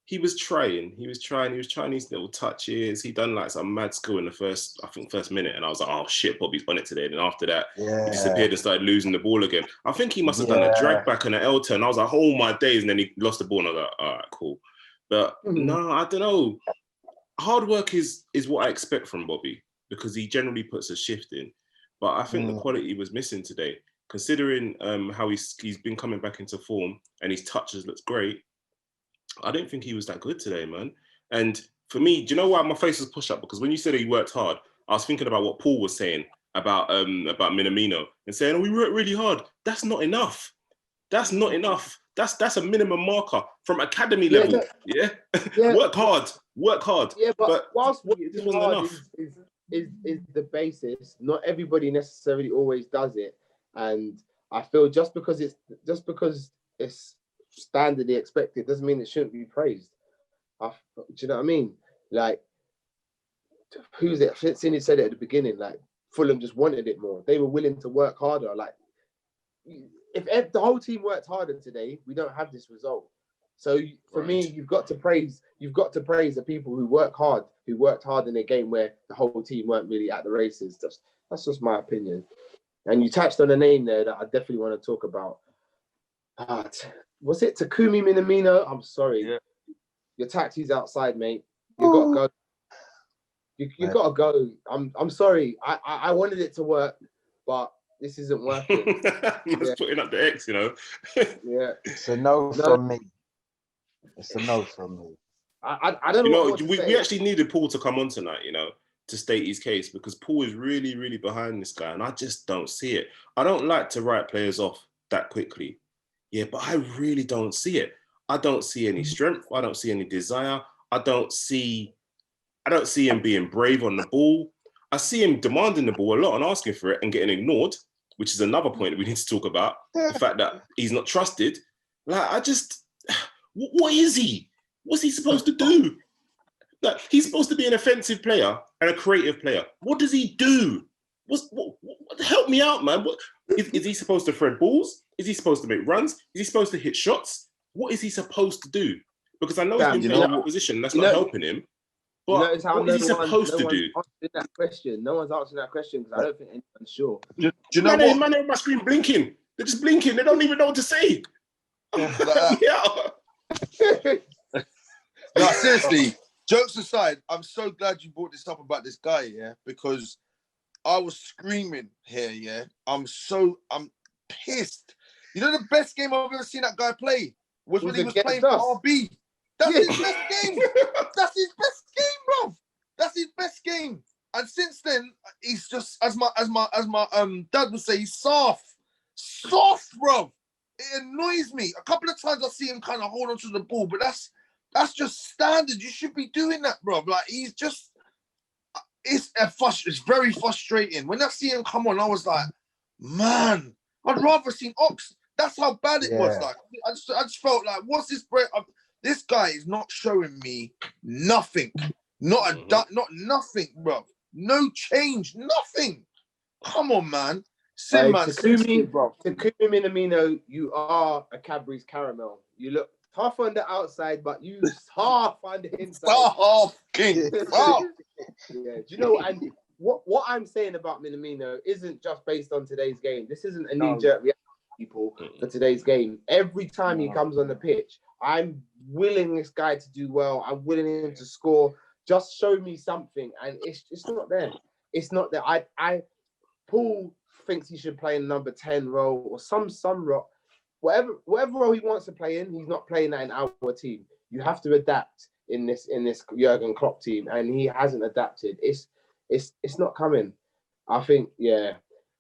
he was trying these little touches. He done like some mad skill in the first minute, and I was like, oh shit, Bobby's on it today. And then after that, he disappeared and started losing the ball again. I think he must have done a drag back and an L turn. I was like, oh my days, and then he lost the ball, and I was like, all right, cool. But no, I don't know. Hard work is what I expect from Bobby, because he generally puts a shift in. But I think the quality was missing today, considering how he's been coming back into form and his touches looks great. I don't think he was that good today, man. And for me, do you know why my face was pushed up? Because when you said he worked hard, I was thinking about what Paul was saying about Minamino and saying, oh, we worked really hard. That's not enough. That's not enough. That's a minimum marker from academy level. Yeah. Work hard. Yeah, but whilst this wasn't enough. Is the basis. Not everybody necessarily always does it. And I feel just because it's standardly expected doesn't mean it shouldn't be praised. Do you know what I mean? Like, who's it? Sini said it at the beginning. Like, Fulham just wanted it more. They were willing to work harder. Like, if the whole team worked harder today, we don't have this result. So for me, you've got to praise the people who worked hard in a game where the whole team weren't really at the races. That's just my opinion. And you touched on a name there that I definitely want to talk about. Was it Takumi Minamino? I'm sorry. Yeah. Your taxi's outside, mate. You got to go. You got to go. I'm sorry. I wanted it to work, but this isn't working. He's putting up the X, you know. Yeah. It's a no from me. It's a no from me. I don't know. We actually needed Paul to come on tonight, you know, to state his case, because Paul is really, really behind this guy, and I just don't see it. I don't like to write players off that quickly. Yeah, but I really don't see it. I don't see any strength. I don't see any desire. I don't see him being brave on the ball. I see him demanding the ball a lot and asking for it and getting ignored, which is another point that we need to talk about. The fact that he's not trusted. Like, what is he? What's he supposed to do? Like, he's supposed to be an offensive player and a creative player. What does he do? Help me out, man. Is he supposed to thread balls? Is he supposed to make runs? Is he supposed to hit shots? What is he supposed to do? Because I know he's been playing that position. That's not helping him. But what is he supposed to do? No one's answering that question because I don't think anyone's sure. Do you know what? Man, on my screen blinking. They're just blinking. They don't even know what to say. No, seriously, jokes aside, I'm so glad you brought this up about this guy, yeah, because I was screaming here, yeah. I'm pissed. You know, the best game I've ever seen that guy play was when he was playing for RB. That's his best game. That's his best game, bro. That's his best game. And since then, he's just, as my dad would say, he's soft, bro. It annoys me. A couple of times I see him kind of hold on to the ball, but that's just standard. You should be doing that, bro. Like, he's just, it's very frustrating. When I see him come on, I was like, man, I'd rather seen Ox. That's how bad it was. Like, I just felt like, what's this break? This guy is not showing me nothing. Not nothing, bro. No change, nothing. Come on, man. Sin, man, Takumi, bro. Takumi Minamino, you are a Cadbury's caramel. You look tough on the outside, but you half on the inside. Half king. Half. Yeah. Do you know? And what I'm saying about Minamino isn't just based on today's game. This isn't a knee-jerk reaction, people, for today's game. Every time he comes on the pitch, I'm willing this guy to do well. I'm willing him to score. Just show me something, and it's not there. It's not there. Paul thinks he should play in number 10 role or some role. Whatever role he wants to play in, he's not playing that in our team. You have to adapt in this Jurgen Klopp team, and he hasn't adapted. It's not coming. I think, yeah.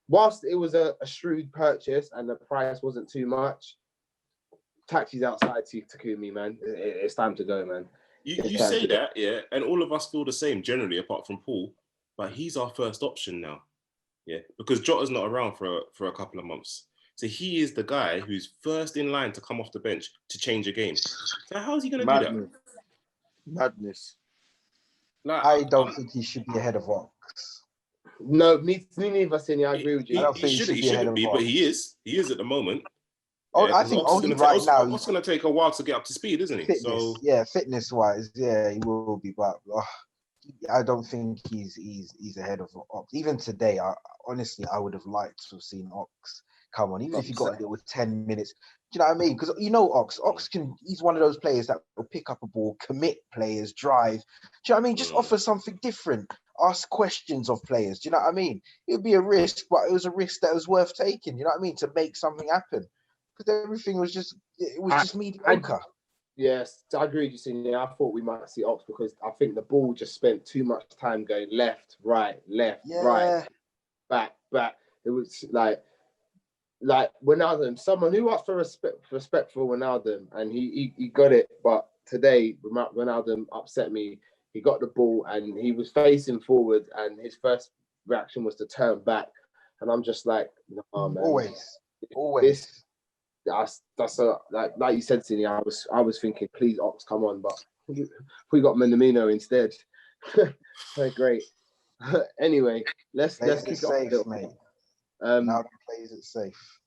Whilst it was a shrewd purchase and the price wasn't too much, taxi's outside Takumi, man. It's time to go, man. You say that, yeah, and all of us feel the same generally, apart from Paul. But he's our first option now, yeah, because Jota's not around for a couple of months. So he is the guy who's first in line to come off the bench to change a game. So how is he going to do that? Madness. Like, I don't think he should be ahead of Ox. No, me neither, Sini. I agree with you. He shouldn't be, but he is. He is at the moment. Oh, yeah, I think only right now. It's going to take a while to get up to speed, isn't he? Fitness-wise, yeah, he will be. But I don't think he's ahead of Ox. Even today, honestly, I would have liked to have seen Ox come on, even if he got a little 10 minutes. Do you know what I mean? Because you know Ox he's one of those players that will pick up a ball, commit players, drive. Do you know what I mean? Just offer something different. Ask questions of players. Do you know what I mean? It would be a risk, but it was a risk that was worth taking. You know what I mean? To make something happen. Because everything was just mediocre. Yes, I agree with you, Sini. I thought we might see Ox because I think the ball just spent too much time going left, right, right, back. It was like Wijnaldum, someone who asked for respect for Wijnaldum, and he got it. But today, Wijnaldum upset me. He got the ball and he was facing forward, and his first reaction was to turn back. And I'm just like, no, man. Always. That's like you said, Sini. I was thinking, please, Ox, come on, but we got Minamino instead. Great. Anyway, let's kick it off, mate. Now he plays it safe.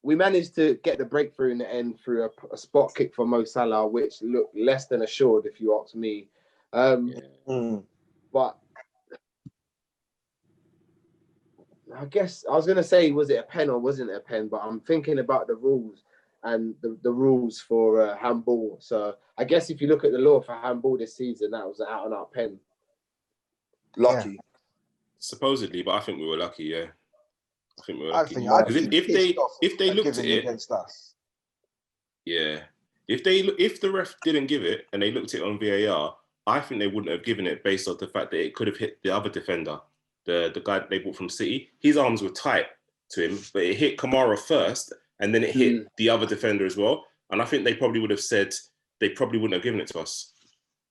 We managed to get the breakthrough in the end through a spot kick for Mo Salah, which looked less than assured, if you ask me. But I guess I was going to say, was it a pen or wasn't it a pen? But I'm thinking about the rules and the rules for handball. So I guess if you look at the law for handball this season, that was an out-and-out pen. Lucky. Yeah. Supposedly, but I think we were lucky, yeah. I think we were lucky. If they looked at it against us. Yeah. If the ref didn't give it and they looked at it on VAR, I think they wouldn't have given it based on the fact that it could have hit the other defender. The guy that they bought from City, his arms were tight to him, but it hit Kamara first, and then it hit the other defender as well. And I think they probably would have said they probably wouldn't have given it to us.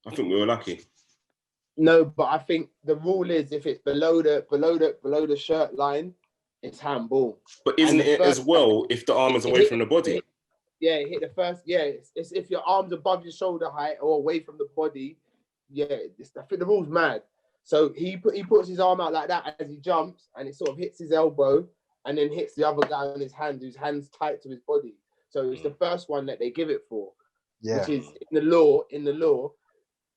I think we were lucky. No, but I think the rule is if it's below the shirt line, it's handball. But isn't it as well if the arm is away from the body? It hit the first. Yeah, it's if your arm's above your shoulder height or away from the body. Yeah, I think the rule's mad. So he puts his arm out like that as he jumps, and it sort of hits his elbow, and then hits the other guy on his hand, whose hand's tight to his body. So it's the first one that they give it for, which is in the law,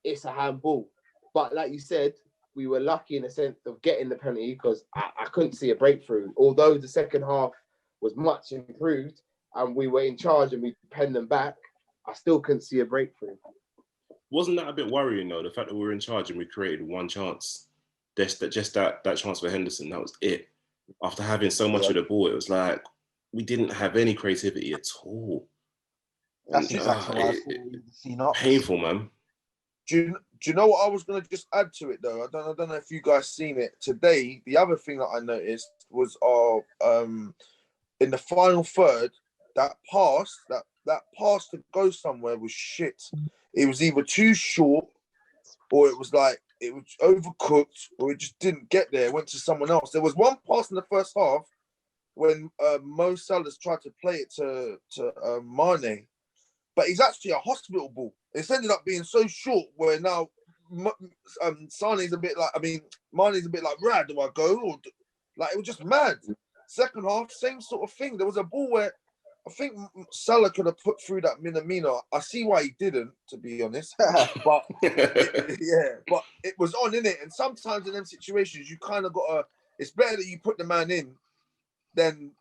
it's a handball. But like you said, we were lucky in the sense of getting the penalty because I couldn't see a breakthrough. Although the second half was much improved and we were in charge and we penned them back, I still couldn't see a breakthrough. Wasn't that a bit worrying though? The fact that we were in charge and we created one chance, just that chance for Henderson, that was it. After having so much of the ball, it was like we didn't have any creativity at all. That's exactly what I thought we'd seen. Painful, man. Do you know what I was going to just add to it though? I don't know if you guys seen it today. The other thing that I noticed was in the final third, that pass to go somewhere was shit. It was either too short, or it was overcooked, or it just didn't get there. It went to someone else. There was one pass in the first half when Mo Salah's tried to play it to Mane, but he's actually a hospital ball. It's ended up being so short where now Sane's a bit like, I mean, Mane's a bit like, rad, do I go? Or like, it was just mad. Second half, same sort of thing. There was a ball where I think Salah could have put through that Minamino. I see why he didn't, to be honest. But but it was on, innit? And sometimes in them situations, you kind of got to, it's better that you put the man in than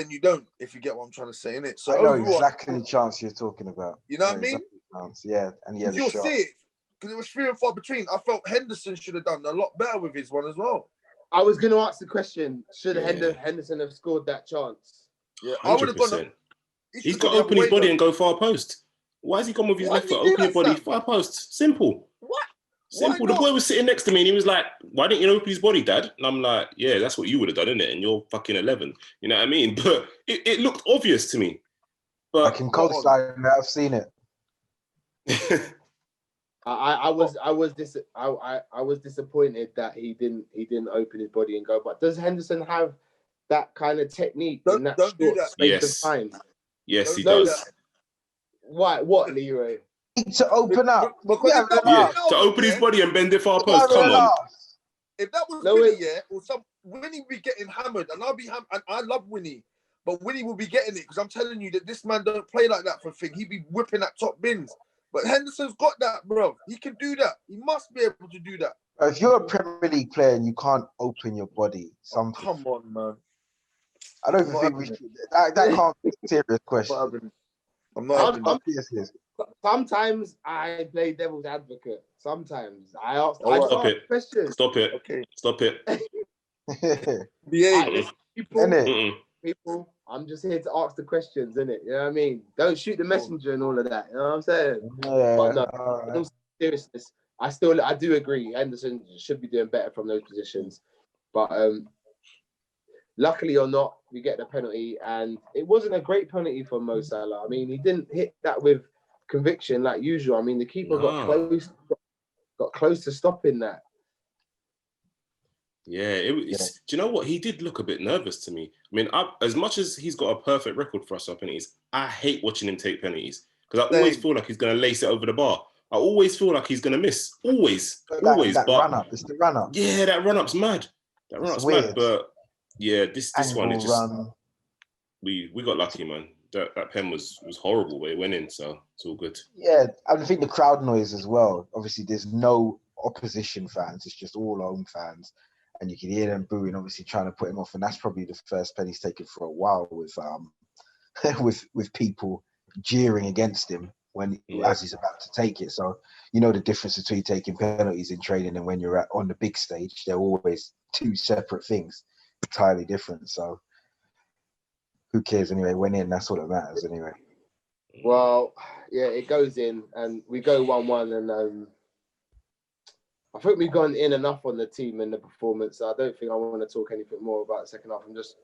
you don't, if you get what I'm trying to say, innit? So I know overall, exactly the chance you're talking about. you know what I mean? Exactly yeah, and yeah, You'll see it, because it was 3 and 4 between. I felt Henderson should have done a lot better with his one as well. I was going to ask the question, should Henderson have scored that chance? Yeah, I would have gone. 100%. He's got to open his body and go far post. Why has he gone with his left foot? Open your body, far post. Simple. What? Simple. The boy was sitting next to me and he was like, why didn't you open his body, Dad? And I'm like, yeah, that's what you would have done, innit? And you're fucking 11. You know what I mean? But it looked obvious to me. But I can co-sign that. I've seen it. I was disappointed that he didn't open his body and go. But does Henderson have that kind of technique in that short space of time? Yes, he does. Why? What, Leroy? To open up. To open his body and bend it far post. Come on. If that was Winnie, or Winnie would be getting hammered, and I'll be and I love Winnie, but Winnie will be getting it because I'm telling you that this man don't play like that for a thing. He'd be whipping at top bins. But Henderson's got that, bro. He can do that. He must be able to do that. If you're a Premier League player and you can't open your body, come on, man. I don't even think we should. That can't be a serious question. Sometimes I play devil's advocate. Sometimes I ask. Stop it. Questions. Stop it. Okay. Stop it. People, I'm just here to ask the questions, innit? You know what I mean? Don't shoot the messenger and all of that. You know what I'm saying? Yeah. But no, in all seriousness, I do agree. Henderson should be doing better from those positions. But luckily or not, we get the penalty, and it wasn't a great penalty for Mo Salah. I mean, he didn't hit that with conviction like usual. I mean, the keeper got close to stopping that. Yeah, do you know what? He did look a bit nervous to me. I mean, as much as he's got a perfect record for us on penalties, I hate watching him take penalties because I always feel like he's going to lace it over the bar. I always feel like he's going to miss. Always. That run-up. It's the run-up. Yeah, that run-up's mad. That run-up's mad. But yeah, this one, it just... We got lucky, man. That pen was horrible, but it went in, so it's all good. Yeah, I think the crowd noise as well. Obviously, there's no opposition fans. It's just all home fans. And you can hear them booing, obviously trying to put him off. And that's probably the first pen he's taken for a while with with people jeering against him as he's about to take it. So you know the difference between taking penalties in training and when you're on the big stage. They're always two separate things, entirely different. So who cares anyway? Went in, that's all that matters anyway. Well, yeah, it goes in and we go 1-1 and I think we've gone in enough on the team and the performance. So I don't think I want to talk anything more about the second half. I'm just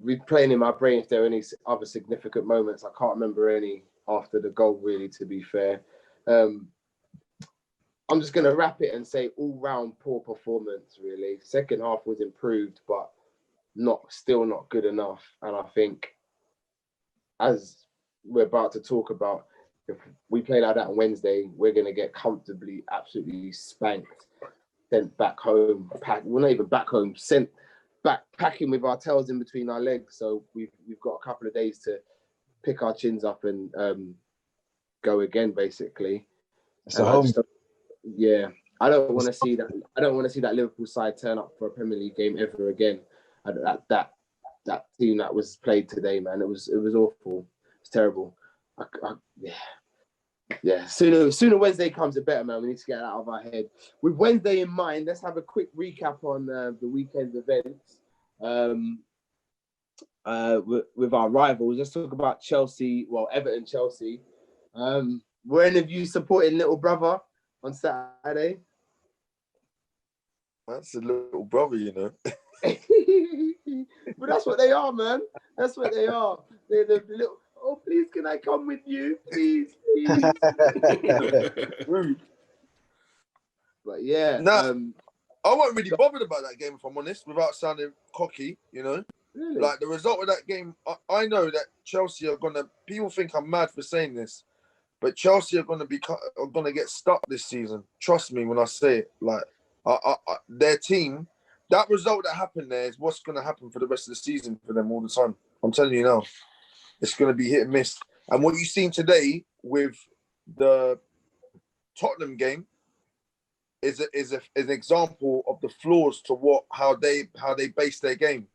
replaying in my brain if there are any other significant moments. I can't remember any after the goal, really, to be fair. I'm just going to wrap it and say all-round poor performance, really. Second half was improved, but still not good enough. And I think, as we're about to talk about, if we play like that on Wednesday, we're going to get comfortably, absolutely spanked, sent back home. Well, not even back home, sent back packing with our tails in between our legs. So we've got a couple of days to pick our chins up and go again, basically. So I don't want to see that. I don't want to see that Liverpool side turn up for a Premier League game ever again. That team that was played today, man, it was awful. It's terrible. Yeah. Sooner Wednesday comes, the better, man. We need to get it out of our head. With Wednesday in mind, let's have a quick recap on the weekend's events. With our rivals, let's talk about Chelsea. Well, Everton, Chelsea. Were any of you supporting little brother on Saturday? That's a little brother, you know. But that's what they are, man. That's what they are. They're the little. Oh, please, can I come with you? Please. But yeah. I wasn't really bothered about that game, if I'm honest, without sounding cocky, you know. Really? Like, the result of that game, I know that Chelsea are going to... People think I'm mad for saying this, but Chelsea are going to get stuck this season. Trust me when I say it. Like, their team, that result that happened there is what's going to happen for the rest of the season for them all the time. I'm telling you now, it's going to be hit and miss. And what you've seen today with the Tottenham game is an example of the flaws to how they base their game.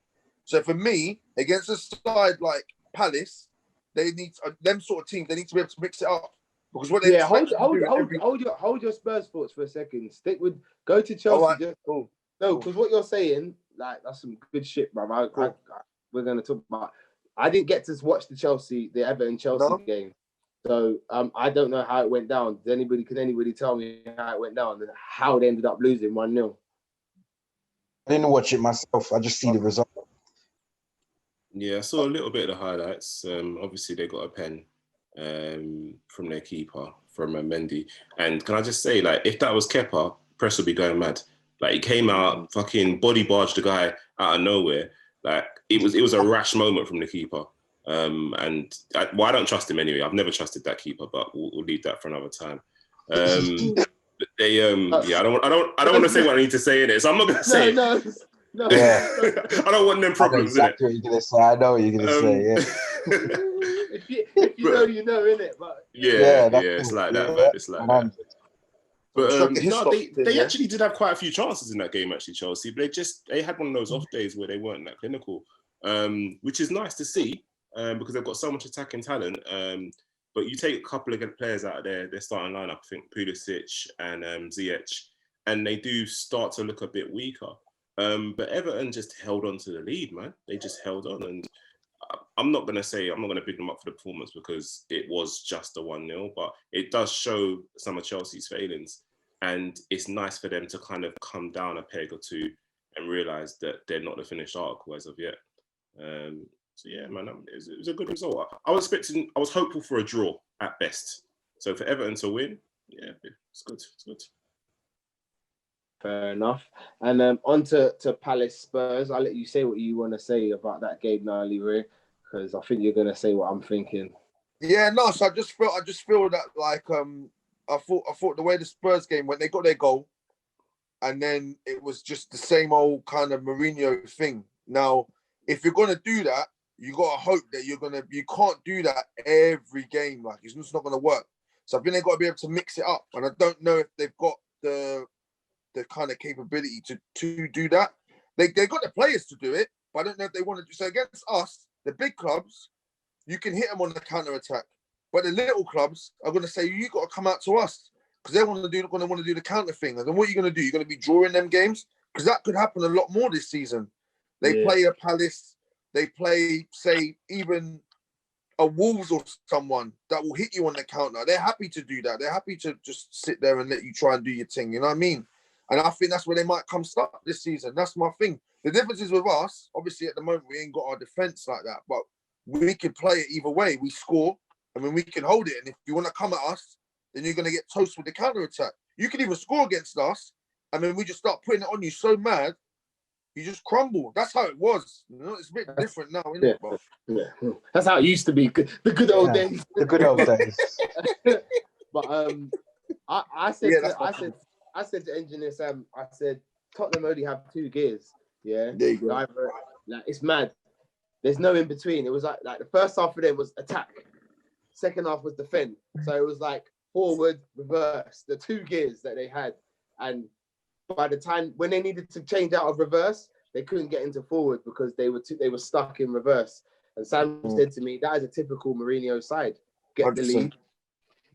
So for me, against a side like Palace, they need them sort of teams. They need to be able to mix it up because what they hold your Spurs thoughts for a second. Go to Chelsea. Right. Cool. No, because what you're saying, like that's some good shit, bro. We're gonna talk about. I didn't get to watch the Everton Chelsea game, so I don't know how it went down. Can anybody tell me how it went down and how they ended up losing 1-0? I didn't watch it myself. I just see the result. Yeah, I saw a little bit of the highlights. Obviously, they got a pen from their keeper, from Mendy. And can I just say, like, if that was Kepa, press would be going mad. Like, he came out, fucking body barged the guy out of nowhere. Like, it was a rash moment from the keeper. I don't trust him anyway. I've never trusted that keeper, but we'll leave that for another time. I don't want to say what I need to say in it, so I'm not going to say it. No. Yeah. I don't want them problems, I know exactly what you're gonna say. I know what you're gonna say. Yeah. if you know, you know, innit? But it's like that, man. It's like that. But they actually did have quite a few chances in that game, actually, Chelsea. But they had one of those off days where they weren't that clinical, which is nice to see because they've got so much attacking talent. But you take a couple of players out of their starting lineup, I think Pulisic and Ziyech, and they do start to look a bit weaker. But Everton just held on to the lead, man. They just held on. And I'm not going to big them up for the performance because it was just a 1-0, but it does show some of Chelsea's failings. And it's nice for them to kind of come down a peg or two and realise that they're not the finished article as of yet. So yeah, man, it was a good result. I was hopeful for a draw at best. So for Everton to win, yeah, it's good. It's good. Fair enough. And on to Palace Spurs. I'll let you say what you want to say about that game now, Leroy, because I think you're going to say what I'm thinking. Yeah, no. So I just feel that like I thought the way the Spurs game went, they got their goal, and then it was just the same old kind of Mourinho thing. Now, if you're going to do that, you got to hope that you can't do that every game. Like, it's just not going to work. So I think they've got to be able to mix it up. And I don't know if they've got the kind of capability to do that. They got the players to do it, but I don't know if they want to do so. Against us, the big clubs, you can hit them on the counter attack, but the little clubs are going to say you got to come out to us because they're going to want to do the counter thing. And then what are you going to do? You're going to be drawing them games because that could happen a lot more this season. They play a Palace, they play say even a Wolves or someone that will hit you on the counter. They're happy to do that. They're happy to just sit there and let you try and do your thing. You know what I mean? And I think that's where they might come stuck this season. That's my thing. The difference is with us, obviously at the moment, we ain't got our defence like that, but we can play it either way. We score, and then we can hold it. And if you want to come at us, then you're going to get toast with the counter-attack. You can even score against us, and then we just start putting it on you so mad, you just crumble. That's how it was. You know, it's a bit different now, isn't it? Yeah. That's how it used to be. The good old days. The good old days. But I said to Engineer Sam, I said, Tottenham only have 2 gears. Yeah. There you go. Like, it's mad. There's no in between. It was like the first half of them was attack. Second half was defend. So it was like forward, reverse, the 2 gears that they had. And by the time when they needed to change out of reverse, they couldn't get into forward because they were stuck in reverse. And Sam said to me, that is a typical Mourinho side. Get 100%. The lead,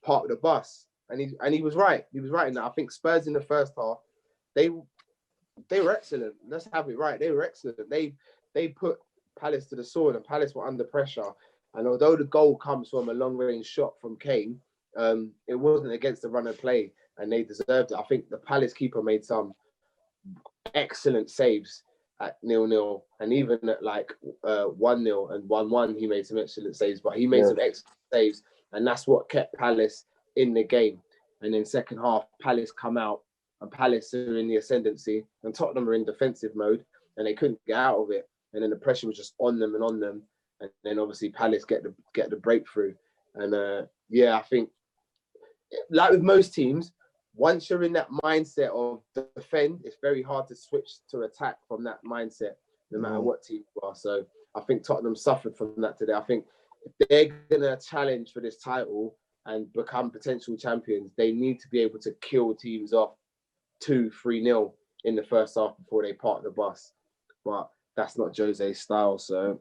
park the bus. And he was right. He was right in that. I think Spurs in the first half, they were excellent. Let's have it right. They were excellent. They put Palace to the sword, and Palace were under pressure. And although the goal comes from a long-range shot from Kane, it wasn't against the run of play, and they deserved it. I think the Palace keeper made some excellent saves at 0-0, and even at like 1-0 and 1-1, he made some excellent saves. But he made some excellent saves, and that's what kept Palace in the game. And then second half, Palace come out, and Palace are in the ascendancy, and Tottenham are in defensive mode, and they couldn't get out of it. And then the pressure was just on them, and then obviously Palace get the breakthrough. And I think like with most teams, once you're in that mindset of defend, it's very hard to switch to attack from that mindset, no matter what team you are. So I think Tottenham suffered from that today. I think if they're gonna challenge for this title and become potential champions, they need to be able to kill teams off 2-3-0 in the first half before they park the bus. But that's not Jose's style. So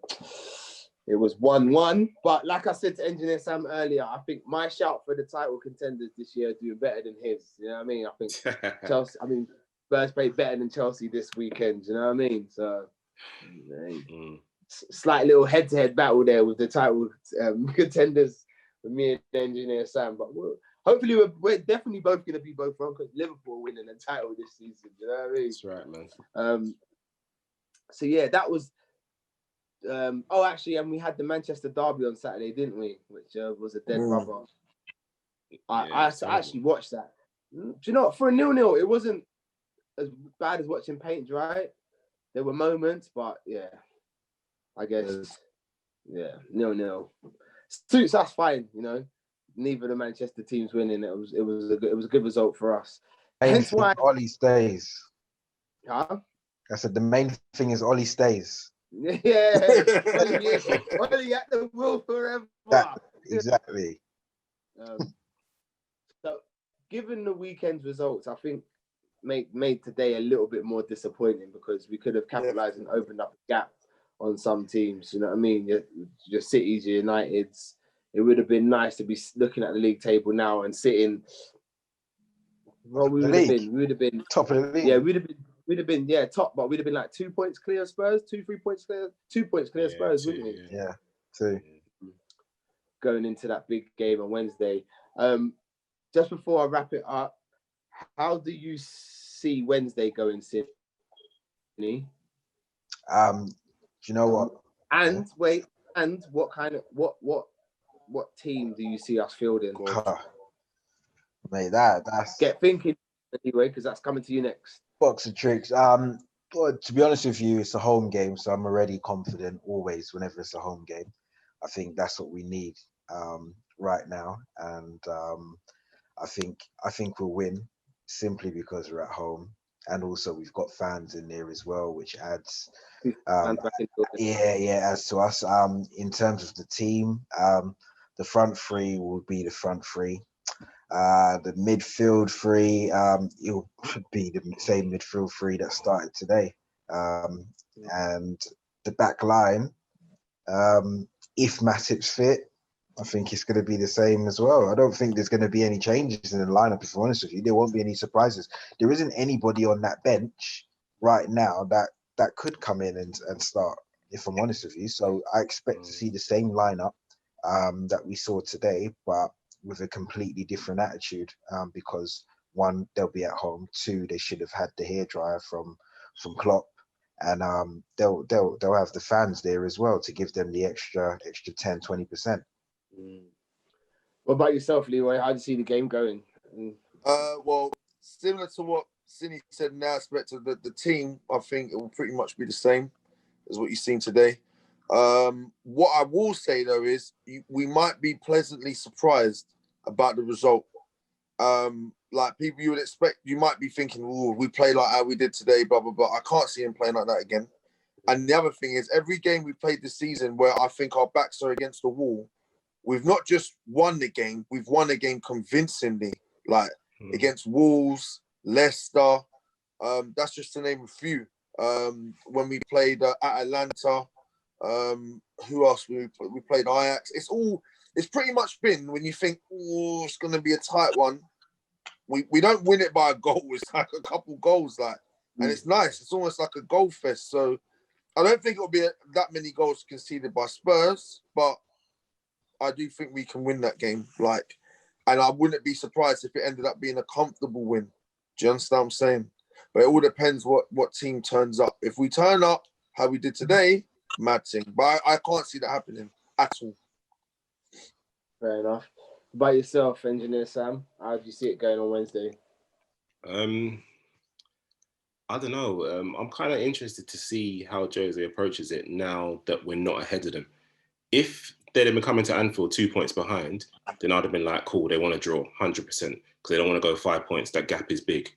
it was 1-1. But like I said to Engineer Sam earlier, I think my shout for the title contenders this year are doing better than his. You know what I mean? I think Chelsea, Spurs played better than Chelsea this weekend. You know what I mean? So slight little head-to-head battle there with the title contenders with me and Engineer Sam. But hopefully we're definitely both going to be both wrong because Liverpool winning the title this season. You know what I mean? That's right, man. So yeah, that was. Actually, and we had the Manchester derby on Saturday, didn't we? Which was a dead rubber. I actually watched that. Do you know what? For a 0-0, it wasn't as bad as watching paint dry. There were moments, but yeah, I guess 0-0 suits us fine. You know, neither of the Manchester teams winning. It was a good result for us. Hence why Ollie stays. Huh? I said the main thing is Ollie stays. Yeah, Ollie at the wheel forever. Exactly. So, given the weekend's results, I think made today a little bit more disappointing because we could have capitalised and opened up a gap on some teams. You know what I mean? Your Cities, your Uniteds. It would have been nice to be looking at the league table now and sitting. Well, we would have been top of the league. Yeah, we'd have been top, but we'd have been like 2 points clear of Spurs, 3 points clear, 2 points clear of Spurs, wouldn't we? Yeah, 2. Going into that big game on Wednesday. Just before I wrap it up, how do you see Wednesday going, Sini? Do you know what? And wait, and what kind of what team do you see us fielding? Mate, that's get thinking anyway, because that's coming to you next. Box of tricks. But to be honest with you, it's a home game, so I'm already confident always whenever it's a home game. I think that's what we need right now, and I think we'll win simply because we're at home, and also we've got fans in there as well, which adds adds to us. In terms of the team, the front three will be the front three. The midfield three, it'll be the same midfield three that started today. And the back line, if Matip's fit, I think it's going to be the same as well. I don't think there's going to be any changes in the lineup, if I'm honest with you. There won't be any surprises. There isn't anybody on that bench right now that could come in and start, if I'm honest with you. So I expect to see the same lineup that we saw today, but with a completely different attitude, because 1, they'll be at home. 2, they should have had the hairdryer from Klopp, and they'll have the fans there as well to give them the extra 10-20%. What about yourself, Leroy? How do you see the game going? Well, similar to what Sini said in the aspect of the team, I think it will pretty much be the same as what you've seen today. What I will say though is we might be pleasantly surprised about the result. Like people you would expect, you might be thinking, "Oh, we play like how we did today," blah blah blah. I can't see him playing like that again. And the other thing is, every game we played this season where I think our backs are against the wall, we've not just won the game, we've won the game convincingly. Like against Wolves, Leicester. That's just to name a few. When we played at Atlanta. Who else we played? Ajax. It's pretty much been when you think, oh, it's going to be a tight one. We don't win it by a goal. It's like a couple goals, and it's nice. It's almost like a goal fest. So I don't think it'll be that many goals conceded by Spurs, but I do think we can win that game. And I wouldn't be surprised if it ended up being a comfortable win. Do you understand what I'm saying? But it all depends what team turns up. If we turn up how we did today, mad thing. But I can't see that happening at all. Fair enough. By yourself, Engineer Sam, how do you see it going on Wednesday? I don't know. I'm kind of interested to see how Jose approaches it now that we're not ahead of them. If they'd have been coming to Anfield 2 points behind, then I'd have been like, cool, they want to draw 100% because they don't want to go 5 points. That gap is big.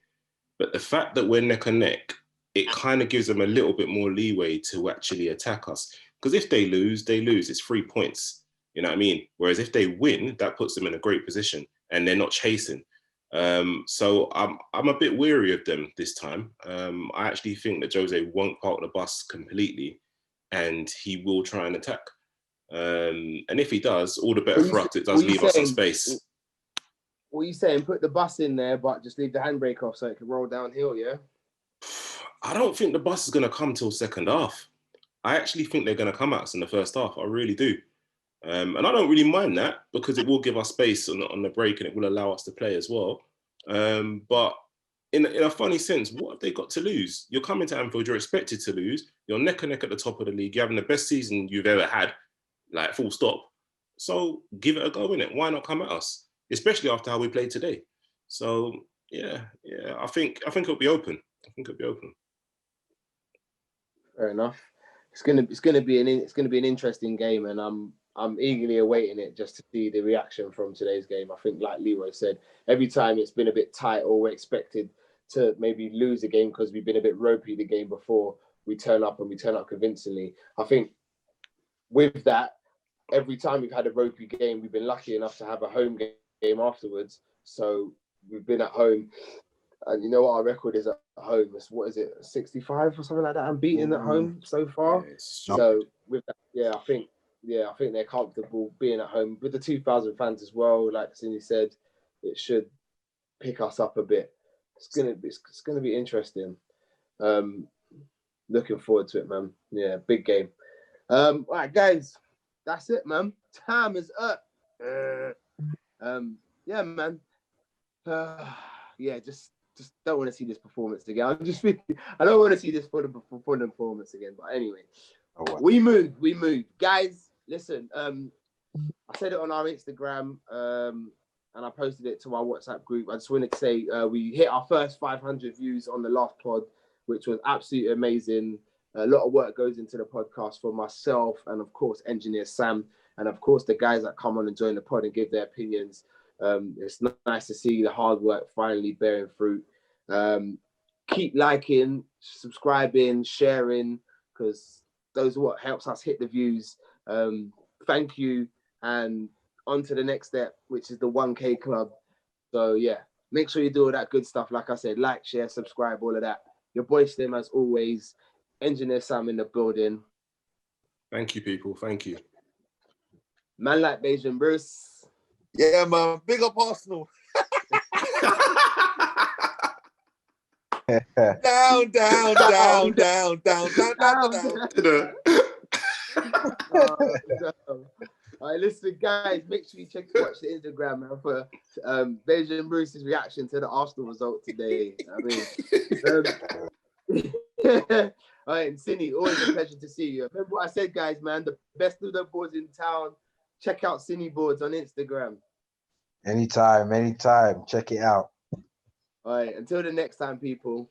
But the fact that we're neck and neck, it kind of gives them a little bit more leeway to actually attack us. Because if they lose, they lose. It's 3 points. You know what I mean? Whereas if they win, that puts them in a great position and they're not chasing. So I'm a bit weary of them this time. I actually think that Jose won't park the bus completely and he will try and attack. And if he does, all the better for us. It does leave us some space. What are you saying? Put the bus in there, but just leave the handbrake off so it can roll downhill, yeah? I don't think the bus is going to come till second half. I actually think they're going to come at us in the first half. I really do. And I don't really mind that because it will give us space on the break and it will allow us to play as well. But in a funny sense, what have they got to lose? You're coming to Anfield, you're expected to lose. You're neck and neck at the top of the league. You're having the best season you've ever had, like full stop. So give it a go, innit? Why not come at us? Especially after how we played today. So yeah, I think it'll be open. Fair enough. It's gonna be an interesting game, and I'm eagerly awaiting it just to see the reaction from today's game. I think, like Leroy said, every time it's been a bit tight or we're expected to maybe lose a game because we've been a bit ropey the game before, we turn up convincingly. I think with that, every time we've had a ropey game, we've been lucky enough to have a home game afterwards. So we've been at home, and you know what our record is at home? It's, what is it, 65 or something like that? I'm beaten at home so far. So with that, I think they're comfortable being at home with the 2,000 fans as well. Like Sini said, it should pick us up a bit. It's gonna be interesting. Looking forward to it, man. Yeah, big game. All right, guys, that's it, man. Time is up. Yeah, man. Just don't want to see this performance again. I don't want to see this performance again. But anyway, we moved, guys. Listen, I said it on our Instagram, and I posted it to our WhatsApp group. I just wanted to say we hit our first 500 views on the last pod, which was absolutely amazing. A lot of work goes into the podcast for myself and, of course, engineer Sam, and, of course, the guys that come on and join the pod and give their opinions. It's nice to see the hard work finally bearing fruit. Keep liking, subscribing, sharing, because those are what helps us hit the views. Thank you, and on to the next step, which is the 1K club. So, yeah, make sure you do all that good stuff. Like I said, like, share, subscribe, all of that. Your boy Slim, as always. Engineer Sam in the building. Thank you, people. Thank you. Man like Bajan Bruce. Yeah, man. Big up Arsenal. down. All right, listen, guys. Make sure you watch the Instagram, man, for Bajan Bruce's reaction to the Arsenal result today. All right, and Sini, always a pleasure to see you. Remember what I said, guys, man. The best Ludo boards in town. Check out Sini boards on Instagram. Anytime. Check it out. All right, until the next time, people.